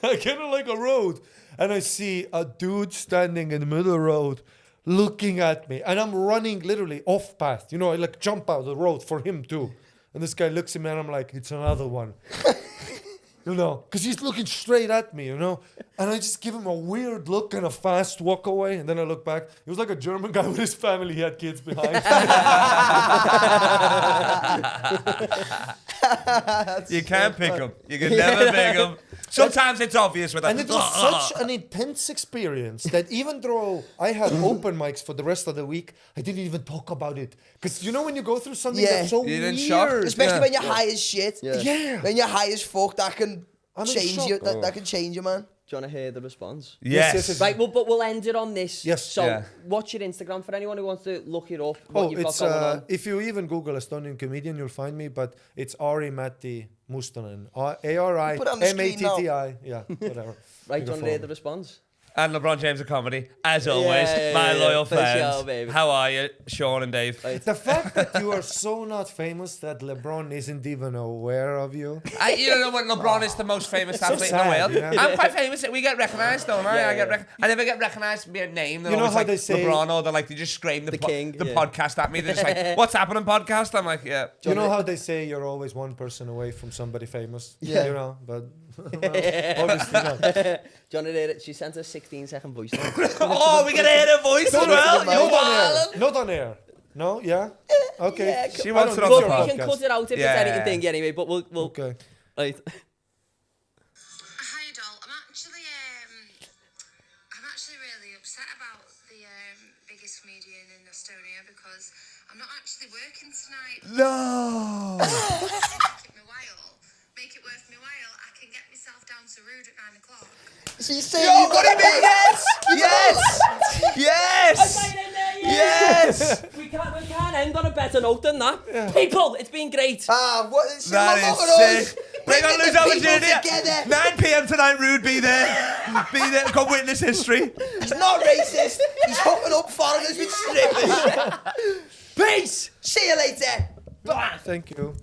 I get on like a road. And I see a dude standing in the middle of the road looking at me. And I'm running literally off path. You know, I like jump out of the road for him too. And this guy looks at me and I'm like, it's another one. You know, because he's looking straight at me, you know. And I just give him a weird look and a fast walk away. And then I look back. It was like a German guy with his family. He had kids behind. You can't pick them. You can never pick them. Sometimes it's obvious with And it was such an intense experience that even though I had open mics for the rest of the week, I didn't even talk about it. Because you know when you go through something that's so You're in weird. shock. Especially when you're high as shit. Yeah. When you're high as fuck, that can I'm in change shock. you. That can change you, man. Do you want to hear the response? Yes. Right, well, but we'll end it on this. Yes. So, Yeah. watch your Instagram for anyone who wants to look it up. What you've It's got going on. if you even Google Estonian comedian, you'll find me. But it's ARI MATTI Mustonen. ARI Put it on the screen now. MATTI. Yeah, whatever. Right, You do you can want to hear follow the me. response? And LeBron James of comedy, as always, my loyal For sure, friends. baby. How are you, Sean and Dave? The fact that you are so not famous that LeBron isn't even aware of you. You don't know what LeBron is the most famous so athlete in sad, the world. you know? I'm quite famous. We get recognised, don't I? Yeah, I never get recognised by a name. They're You know always how like they say- LeBron, or they just scream the king, the yeah. podcast at me. They're just like, "What's happening, podcast?" I'm like, "Yeah." You know how they say you're always one person away from somebody famous? Yeah. You know, but well, obviously not. Do you want to hear it? She sent a 16-second voice note. Oh, we can hear her voice as well. Not on air. Not on air. No? Yeah? Okay. Yeah, She I wants don't it on need the your We can podcast. cut it out if Yeah. it's anything thingy anyway, but we'll Okay. right. upset about the biggest comedian in Estonia because I'm not actually working tonight. No. Make it worth my while. I can get myself down to Rude at 9 o'clock. So you're saying Yo, you've got to pay? yes! Yes! Yes! We can't end on a better note than that. People, it's been great. What? That is sick. Bring on Lose Opportunity. Together. 9 p.m. tonight, Rude, be there. Be there. Come witness history. He's not racist. He's hooking up foreigners with strippers. Peace! See you later. Thank you.